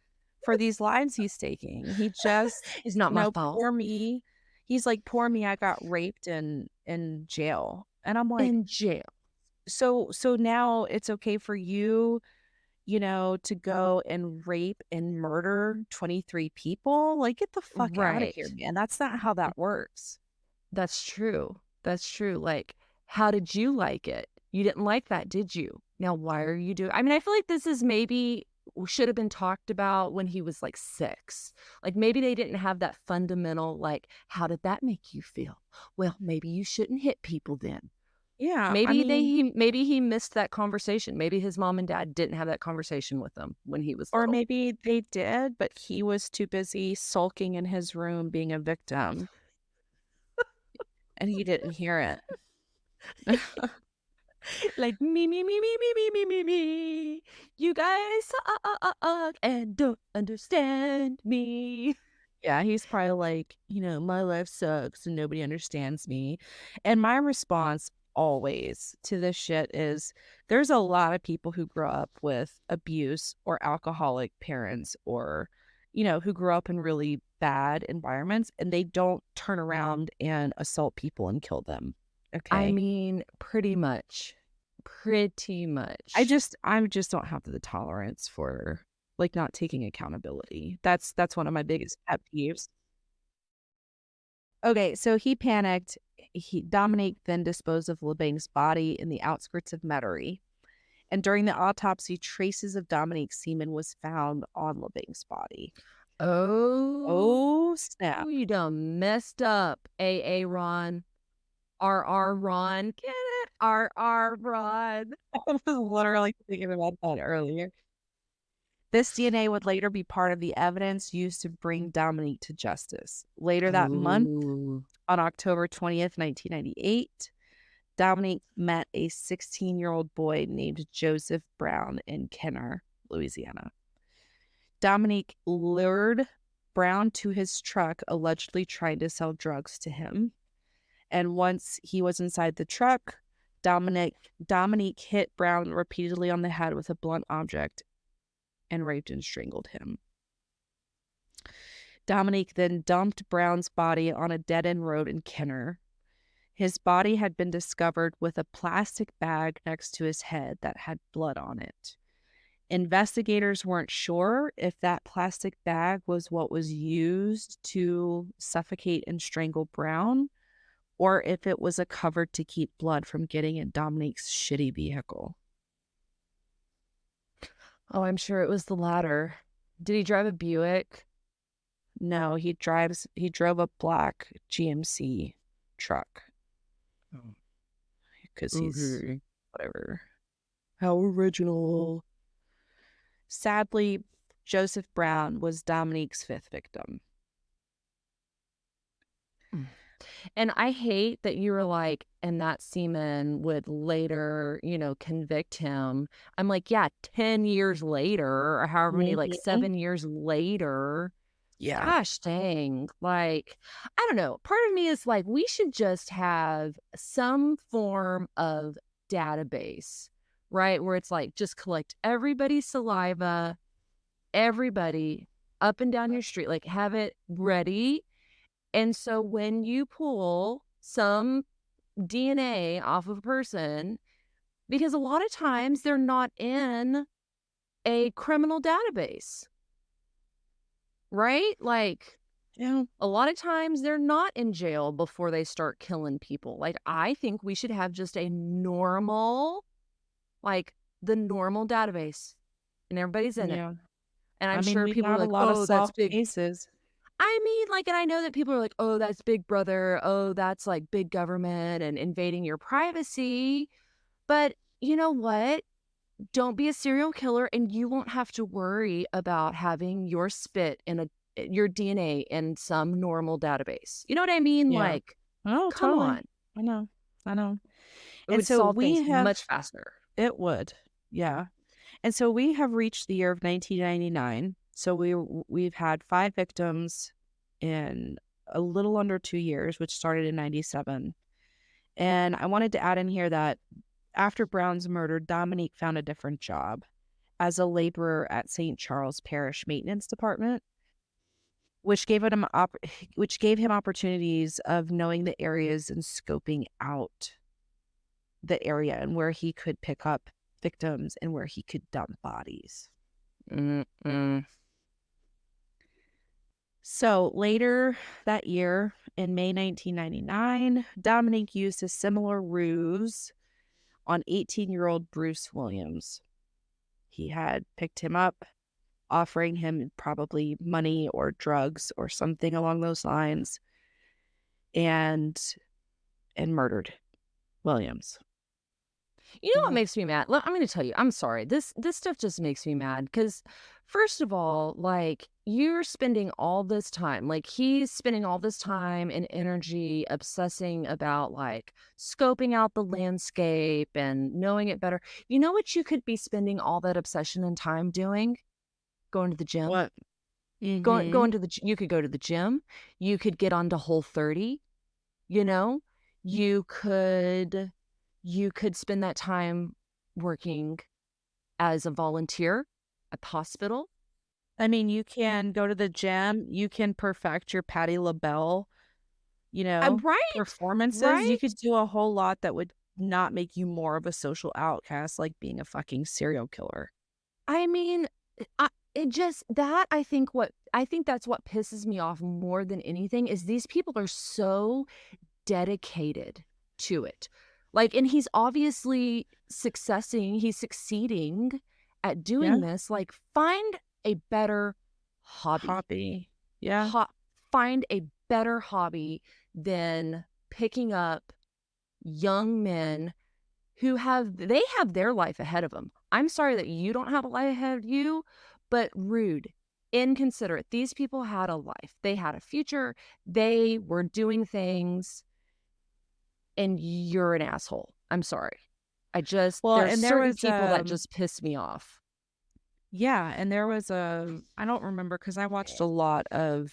these lives he's taking. He just, It's not my fault. poor me. He's like, "Poor me, I got raped in jail." And I'm like, In jail. So now it's okay for you, to go and rape and murder 23 people? Like, get the fuck out of here, Right. man. That's not how that works." That's true. That's true. Like, how did you like it? You didn't like that, did you? Now, why are you doing I mean, I feel like this is maybe should have been talked about when he was like 6. Like, maybe they didn't have that fundamental, like, how did that make you feel? Well, maybe you shouldn't hit people then. Yeah, I mean, Maybe he missed that conversation. Maybe his mom and dad didn't have that conversation with him when he was or little. maybe they did, but he was too busy sulking in his room being a victim, and he didn't hear it. Like, me. You guys suck and don't understand me. Yeah, he's probably like, "My life sucks and nobody understands me." And my response always to this shit is there's a lot of people who grow up with abuse or alcoholic parents or, who grew up in really bad environments and they don't turn around and assault people and kill them. I Okay? mean, pretty much. Pretty I much. just I just don't have the tolerance for like not taking accountability. That's one of my biggest pet peeves. Okay, so he panicked. Dominique then disposed of LeBank's body in the outskirts of Metairie. And during the autopsy, traces of Dominique's semen was found on LeBank's body. Oh, Oh, snap. you done messed up, A Ron. R Ron. Get it? R Ron. I was literally thinking about that earlier. This DNA would later be part of the evidence used to bring Dominique to justice. Later that month, Oh. on October 20th, 1998, Dominique met a 16-year-old boy named Joseph Brown in Kenner, Louisiana. Dominique lured Brown to his truck, allegedly trying to sell drugs to him. And once he was inside the truck, Dominique hit Brown repeatedly on the head with a blunt object and raped and strangled him. Dominique then dumped Brown's body on a dead-end road in Kenner. His body had been discovered with a plastic bag next to his head that had blood on it. Investigators weren't sure if that plastic bag was what was used to suffocate and strangle Brown, or if it was a cover to keep blood from getting in Dominique's shitty vehicle. Oh, I'm sure it was the latter. Did he drive a Buick? No, he drove a black GMC truck. Oh. Because he's whatever. How original. Sadly, Joseph Brown was Dominique's fifth victim. And I hate that you were like, and that seaman would later, convict him. I'm like, yeah, 10 years later, or however many, like 7 years later. Yeah. Gosh dang. Like, I don't know. Part of me is like, we should just have some form of database, right? Where it's like, just collect everybody's saliva, everybody up and down your street, like have it ready. And so when you pull some DNA off of a person, because a lot of times they're not in a criminal database, right? Like, yeah, a lot of times they're not in jail before they start killing people. Like, I think we should have just a normal, like the normal database, and everybody's in it. And I'm sure people are like, oh, that's big cases. I mean, like, and I know that people are like, oh, that's big brother. Oh, that's like big government and invading your privacy. But you know what? Don't be a serial killer, and you won't have to worry about having your spit in your DNA in some normal database. You know what I mean? Yeah. Like, oh, come totally. on. I know. It would solve things much faster. It would. Yeah. And so we have reached the year of 1999. So we've had 5 victims in a little under 2 years, which started in 97. And I wanted to add in here that after Brown's murder, Dominique found a different job as a laborer at St. Charles Parish Maintenance Department, which gave him opportunities of knowing the areas and scoping out the area and where he could pick up victims and where he could dump bodies. So later that year, in May 1999, Dominique used a similar ruse on 18-year-old Bruce Williams. He had picked him up, offering him probably money or drugs or something along those lines, and murdered Williams. You know what makes me mad? I'm going to tell you, I'm sorry. This stuff just makes me mad because, first of all, like, you're spending all this time, like, he's spending all this time and energy obsessing about, like, scoping out the landscape and knowing it better. You know what you could be spending all that obsession and time doing? Going to the gym. What? Going to the, you could go to the gym. You could get onto Whole30. You could spend that time working as a volunteer at the hospital. I mean, you can go to the gym. You can perfect your Patti LaBelle, performances. Right? You could do a whole lot that would not make you more of a social outcast, like being a fucking serial killer. I mean, I think that's what pisses me off more than anything is these people are so dedicated to it. Like, and he's obviously succeeding at doing this. Like, find a better hobby. Yeah. Find a better hobby than picking up young men who have their life ahead of them. I'm sorry that you don't have a life ahead of you, but rude, inconsiderate. These people had a life. They had a future. They were doing things. And you're an asshole. I'm sorry. There's certain people that just piss me off. Yeah, and there was I don't remember because I watched a lot of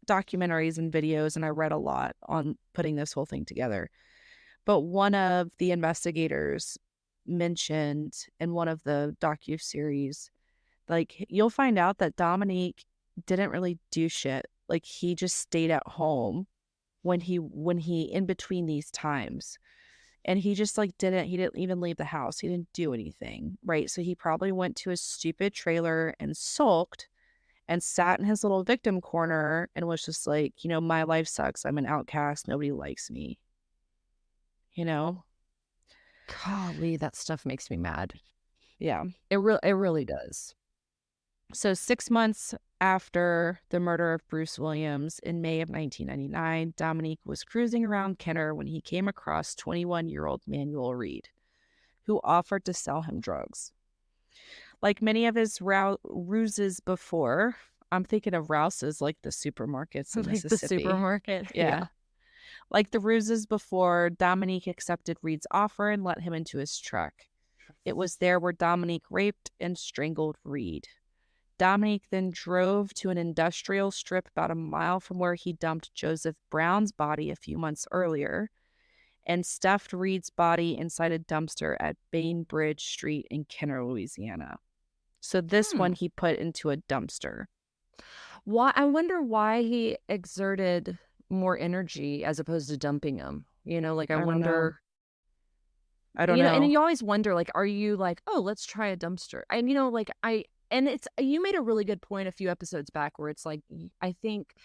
documentaries and videos and I read a lot on putting this whole thing together. But one of the investigators mentioned in one of the docu-series, like, you'll find out that Dominique didn't really do shit. Like, he just stayed at home when he in between these times. And he just, like, he didn't even leave the house. He didn't do anything, right? So he probably went to his stupid trailer and sulked and sat in his little victim corner and was just like, "My life sucks. I'm an outcast. Nobody likes me." You know? Golly, that stuff makes me mad. Yeah. It really does. So 6 months after the murder of Bruce Williams in May of 1999, Dominique was cruising around Kenner when he came across 21-year-old Manuel Reed, who offered to sell him drugs. Like many of his ruses before, I'm thinking of rouses like the supermarkets in Like the Mississippi. supermarket. Yeah. Yeah. Like the ruses before, Dominique accepted Reed's offer and let him into his truck. It was there where Dominique raped and strangled Reed. Dominique then drove to an industrial strip about a mile from where he dumped Joseph Brown's body a few months earlier and stuffed Reed's body inside a dumpster at Bainbridge Street in Kenner, Louisiana. So this Hmm. one he put into a dumpster. Why I wonder why he exerted more energy as opposed to dumping him. Like I I don't know. wonder, I don't and know. you always wonder, like, are you like, oh, let's try a dumpster? And like it's you made a really good point a few episodes back where it's like I think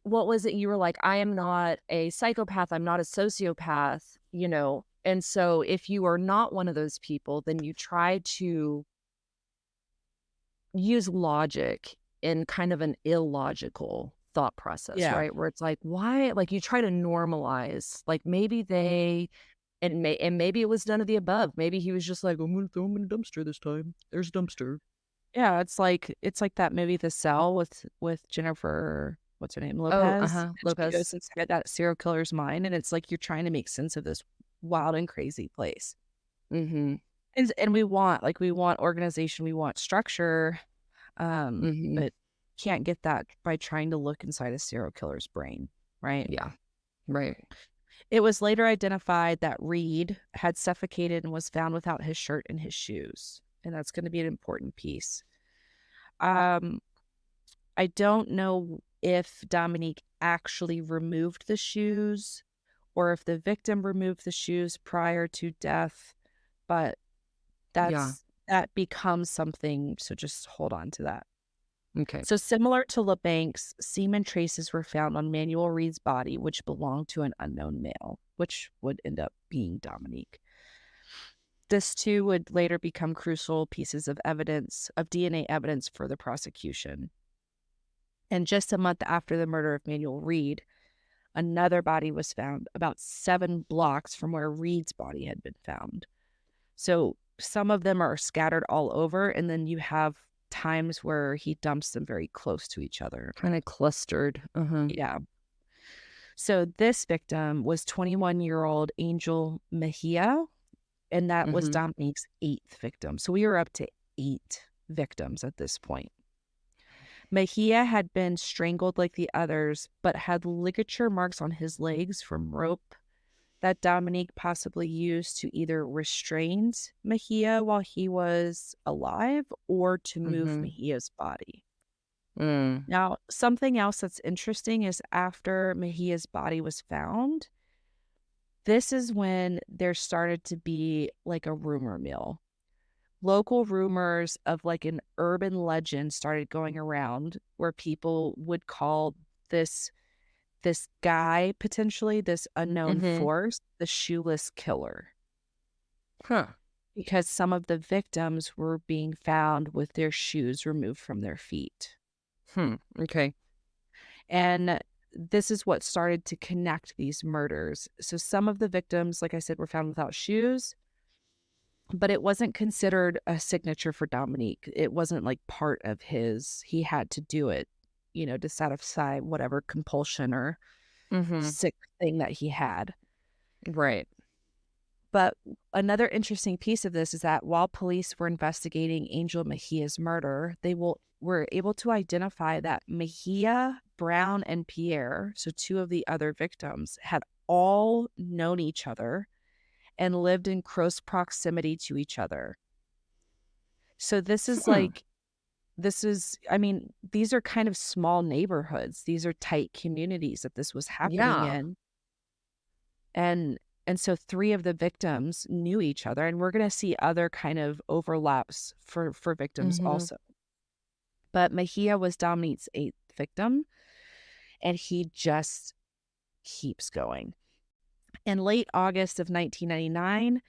what was it? You were like, I am not a psychopath, I'm not a sociopath. And so if you are not one of those people, then you try to use logic in kind of an illogical thought process, Yeah. right? Where it's like, why? Like you try to normalize, like maybe and maybe it was none of the above. Maybe he was just like, I'm gonna throw him in a dumpster this time. There's a dumpster. Yeah, it's like that movie The Cell with Jennifer, what's her name, Oh, Lopez, and she Lopez. goes inside that serial killer's mind, and it's like you're trying to make sense of this wild and crazy place. Mm-hmm. And we want organization, we want structure, Mm-hmm. but can't get that by trying to look inside a serial killer's brain, right? Yeah. Right. It was later identified that Reed had suffocated and was found without his shirt and his shoes, and that's gonna be an important piece. Um, I don't know if Dominique actually removed the shoes or if the victim removed the shoes prior to death, but Yeah. that becomes something, so just hold on to that. Okay. So similar to LeBank's, semen traces were found on Manuel Reed's body, which belonged to an unknown male, which would end up being Dominique. This too would later become crucial pieces of evidence, of DNA evidence for the prosecution. And just a month after the murder of Manuel Reed, another body was found about 7 blocks from where Reed's body had been found. So some of them are scattered all over, and then you have times where he dumps them very close to each other. Kind of clustered. Uh-huh. Yeah. So this victim was 21-year-old Angel Mejia, and that was Mm-hmm. Dominique's 8th victim. So we were up to 8 victims at this point. Mejia had been strangled like the others, but had ligature marks on his legs from rope that Dominique possibly used to either restrain Mejia while he was alive or to move Mm-hmm. Mejia's body. Mm. Now, something else that's interesting is after Mejia's body was found, this is when there started to be like a rumor mill. Local rumors of like an urban legend started going around where people would call this guy, potentially this unknown Mm-hmm. force, the shoeless killer, Huh. because some of the victims were being found with their shoes removed from their feet. Okay. And this is what started to connect these murders. So some of the victims, like I said, were found without shoes, but it wasn't considered a signature for Dominique. It wasn't like part of he had to do it, to satisfy whatever compulsion or Mm-hmm. sick thing that he had. Right. But another interesting piece of this is that while police were investigating Angel Mejia's murder, were able to identify that Mejia, Brown, and Pierre, so two of the other victims, had all known each other and lived in close proximity to each other. So Hmm. I mean, these are kind of small neighborhoods. These are tight communities that this was happening Yeah. in. And so three of the victims knew each other, and we're going to see other kind of overlaps for victims Mm-hmm. also. But Mejia was Dominique's eighth victim, and he just keeps going. In late August of 1999,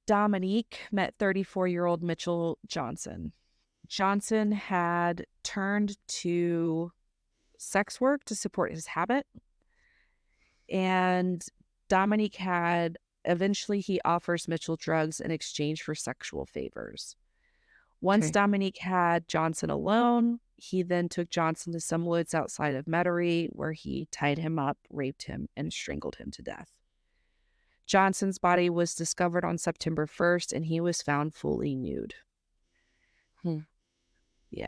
Dominique met 34-year-old Mitchell Johnson. Johnson had turned to sex work to support his habit, and Dominique had eventually he offers Mitchell drugs in exchange for sexual favors. Once Okay. Dominique had Johnson alone, he then took Johnson to some woods outside of Metairie, where he tied him up, raped him, and strangled him to death. Johnson's body was discovered on September 1st, and he was found fully nude. Hmm. Yeah.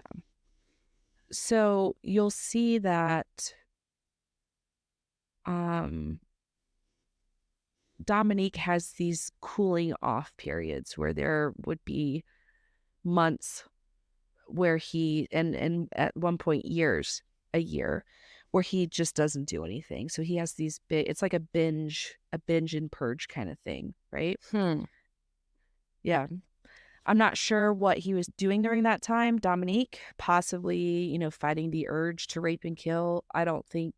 So you'll see that um, Dominique has these cooling off periods where there would be months where and at one point a year, where he just doesn't do anything. So he has these it's like a binge and purge kind of thing, right? Hmm. Yeah. I'm not sure what he was doing during that time. Dominique, possibly, fighting the urge to rape and kill. I don't think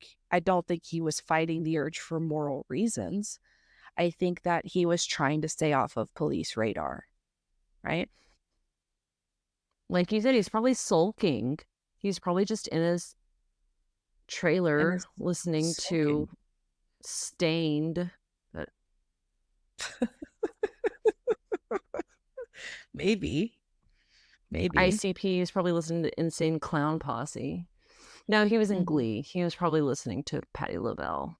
he was fighting the urge for moral reasons. I think that he was trying to stay off of police radar, right? Like you said, he's probably sulking. He's probably just in his And trailer it's listening to sulking. Stained. But Maybe. Maybe. ICP is probably listening to Insane Clown Posse. No, he was in Mhm. Glee. He was probably listening to Patti LaBelle.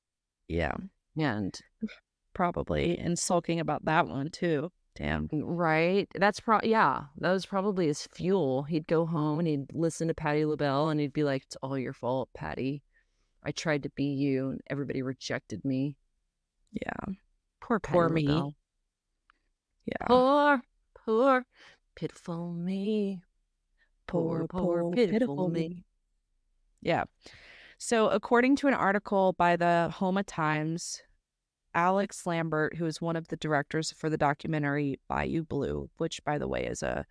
Yeah, And probably. And sulking about that one too. Damn. right, yeah, that was probably his fuel. He'd go home and he'd listen to Patti LaBelle and he'd be like, "It's all your fault, Patti. I tried to be you and everybody rejected me." Yeah. Poor Patti Poor me. LaBelle. Yeah. Poor, poor, pitiful me. Poor, poor, pitiful Pitiful me. me. Yeah. So, according to an article by the Homa Times, Alex Lambert, who is one of the directors for the documentary Bayou Blue, which, by the way, is a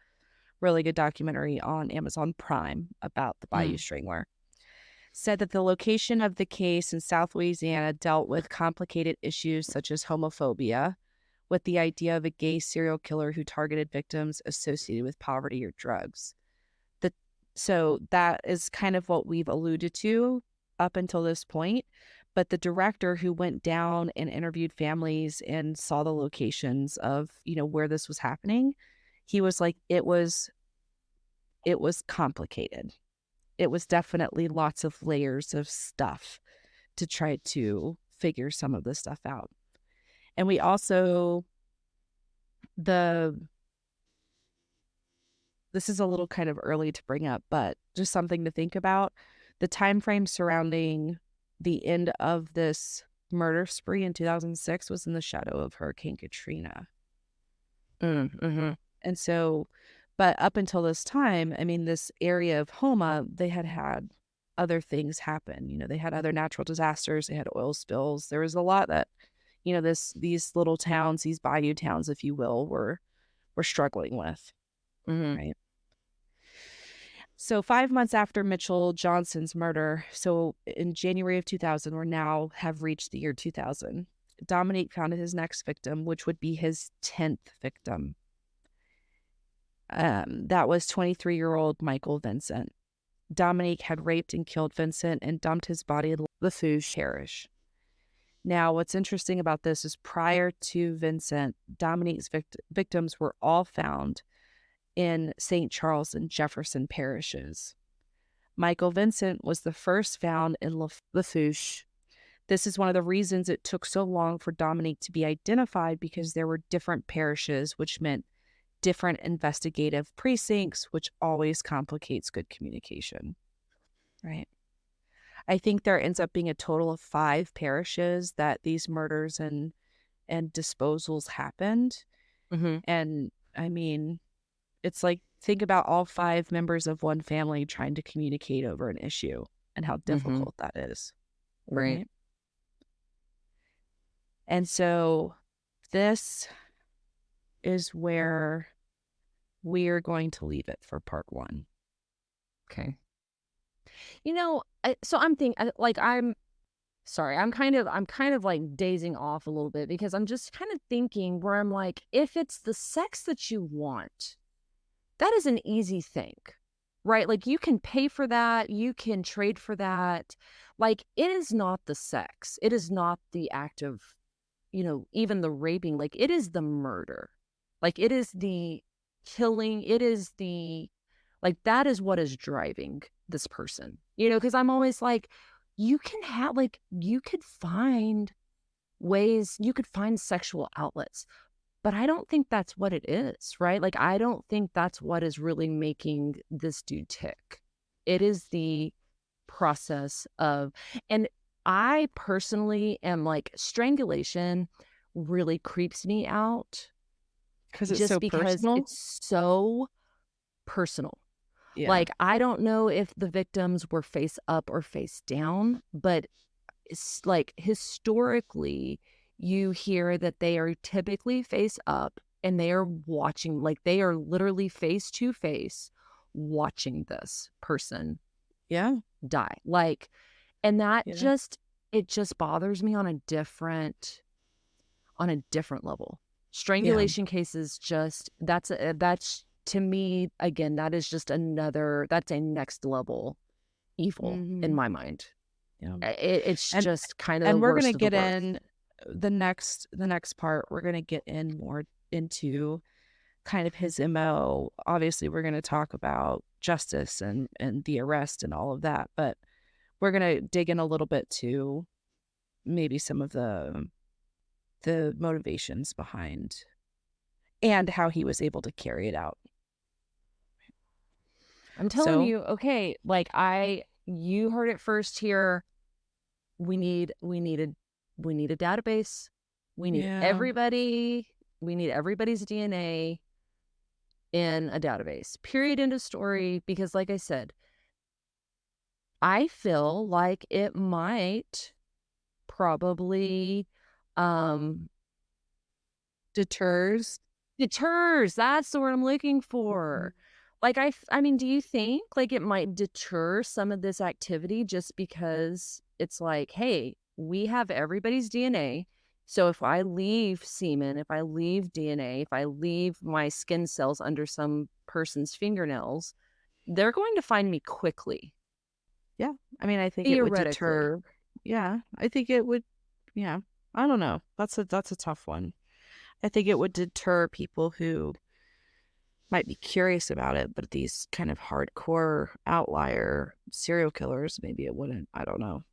really good documentary on Amazon Prime about the Bayou Mm. Strangler, said that the location of the case in South Louisiana dealt with complicated issues such as homophobia, with the idea of a gay serial killer who targeted victims associated with poverty or drugs. The, so that is kind of what we've alluded to up until this point. But the director who went down and interviewed families and saw the locations of, where this was happening, he was like, it was complicated. It was definitely lots of layers of stuff to try to figure some of this stuff out. And we also, the this is a little kind of early to bring up, but just something to think about. The time frame surrounding the end of this murder spree in 2006 was in the shadow of Hurricane Katrina. Mm-hmm. And so, but up until this time, I mean, this area of Homa, they had other things happen. They had other natural disasters, they had oil spills. There was a lot that, these little towns, these bayou towns, if you will, were struggling with, Mm-hmm. right? So 5 months after Mitchell Johnson's murder, so in January of 2000, we're now have reached the year 2000. Dominique found his next victim, which would be his 10th victim. That was 23-year-old Michael Vincent. Dominique had raped and killed Vincent and dumped his body in Lafourche Parish. Now, what's interesting about this is prior to Vincent, Dominique's victims were all found in St. Charles and Jefferson parishes. Michael Vincent was the first found in Lafourche. This is one of the reasons it took so long for Dominique to be identified, because there were different parishes, which meant different investigative precincts, which always complicates good communication. Right. I think there ends up being a total of 5 parishes that these murders and disposals happened. Mm-hmm. And I mean, it's like, think about all 5 members of one family trying to communicate over an issue and how Mm-hmm. difficult that is. Right. And so this is where we're going to leave it for part 1. Okay. So I'm thinking, like, I'm sorry, I'm kind of like dazing off a little bit, because I'm just kind of thinking where I'm like, if it's the sex that you want, that is an easy thing, right? Like, you can pay for that, you can trade for that. Like, it is not the sex. It is not the act of, even the raping. Like, it is the murder. Like, it is the killing. It is like, that is what is driving this person, because I'm always like, you could find ways, you could find sexual outlets, but I don't think that's what it is, right? Like, I don't think that's what is really making this dude tick. It is the process of, and I personally am like, strangulation really creeps me out, Because it's just so because personal. it's so personal. Yeah. Like, I don't know if the victims were face up or face down, but it's like, historically, you hear that they are typically face up, and they are watching, like, they are literally face to face watching this person Yeah. die. Like, and that Yeah. it just bothers me on a different level. Yeah. Strangulation cases, just that's to me, again, that is just that's a next level evil in my mind. Yeah. It's And just kind of the and we're gonna worst of the get worst. in the next part. We're gonna get in more into kind of his MO. Obviously, we're gonna talk about justice and the arrest and all of that, but we're gonna dig in a little bit to maybe some of the motivations behind and how he was able to carry it out. I'm telling So you, okay, like, you heard it first here. We need a database. We need yeah, everybody's DNA in a database. Period, end of story. Because, like I said, I feel like it might probably deters. That's the word I'm looking for. Like, I mean, do you think, like, it might deter some of this activity, just because it's like, hey, we have everybody's DNA. So if I leave semen, if I leave DNA, if I leave my skin cells under some person's fingernails, they're going to find me quickly. Yeah, I mean, I think it would Theoretically. deter. Yeah, I think it would. Yeah, I don't know. That's a tough one. I think it would deter people who might be curious about it, but these kind of hardcore outlier serial killers, maybe it wouldn't. I don't know.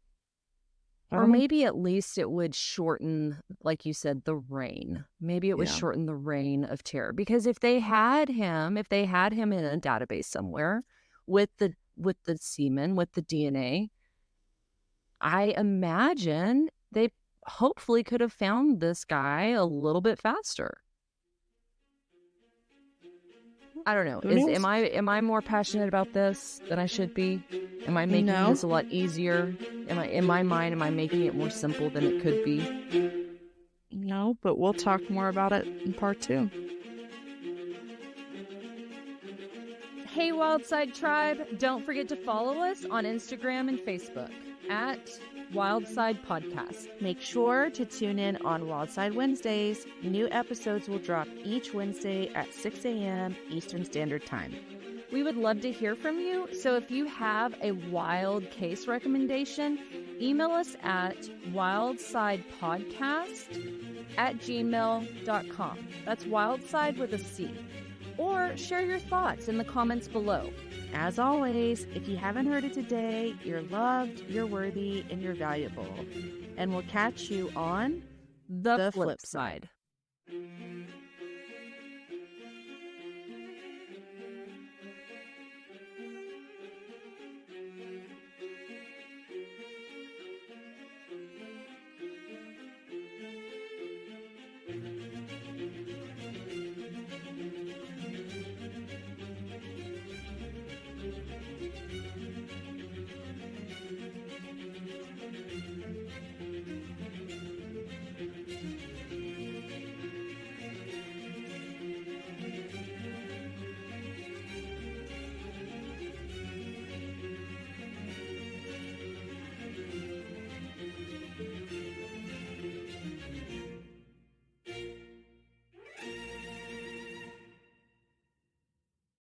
I Or don't know. maybe at least it would shorten, like you said, the reign. Maybe it would Yeah. shorten the reign of terror. Because if they had him in a database somewhere with the semen, with the DNA, I imagine they hopefully could have found this guy a little bit faster. I don't know. Who knows? Am I more passionate about this than I should be? Am I making No. this a lot easier? In my mind, am I making it more simple than it could be? No, but we'll talk more about it in part 2. Hey, Wildside Tribe, don't forget to follow us on Instagram and Facebook at Wildside Podcast. Make sure to tune in on Wildside Wednesdays. New episodes will drop each Wednesday at 6 a.m. Eastern Standard Time. We would love to hear from you, so if you have a wild case recommendation, email us at wildsidepodcast@gmail.com. That's Wildside with a C. Or share your thoughts in the comments below. As always, if you haven't heard it today, you're loved, you're worthy, and you're valuable. And we'll catch you on The flip side.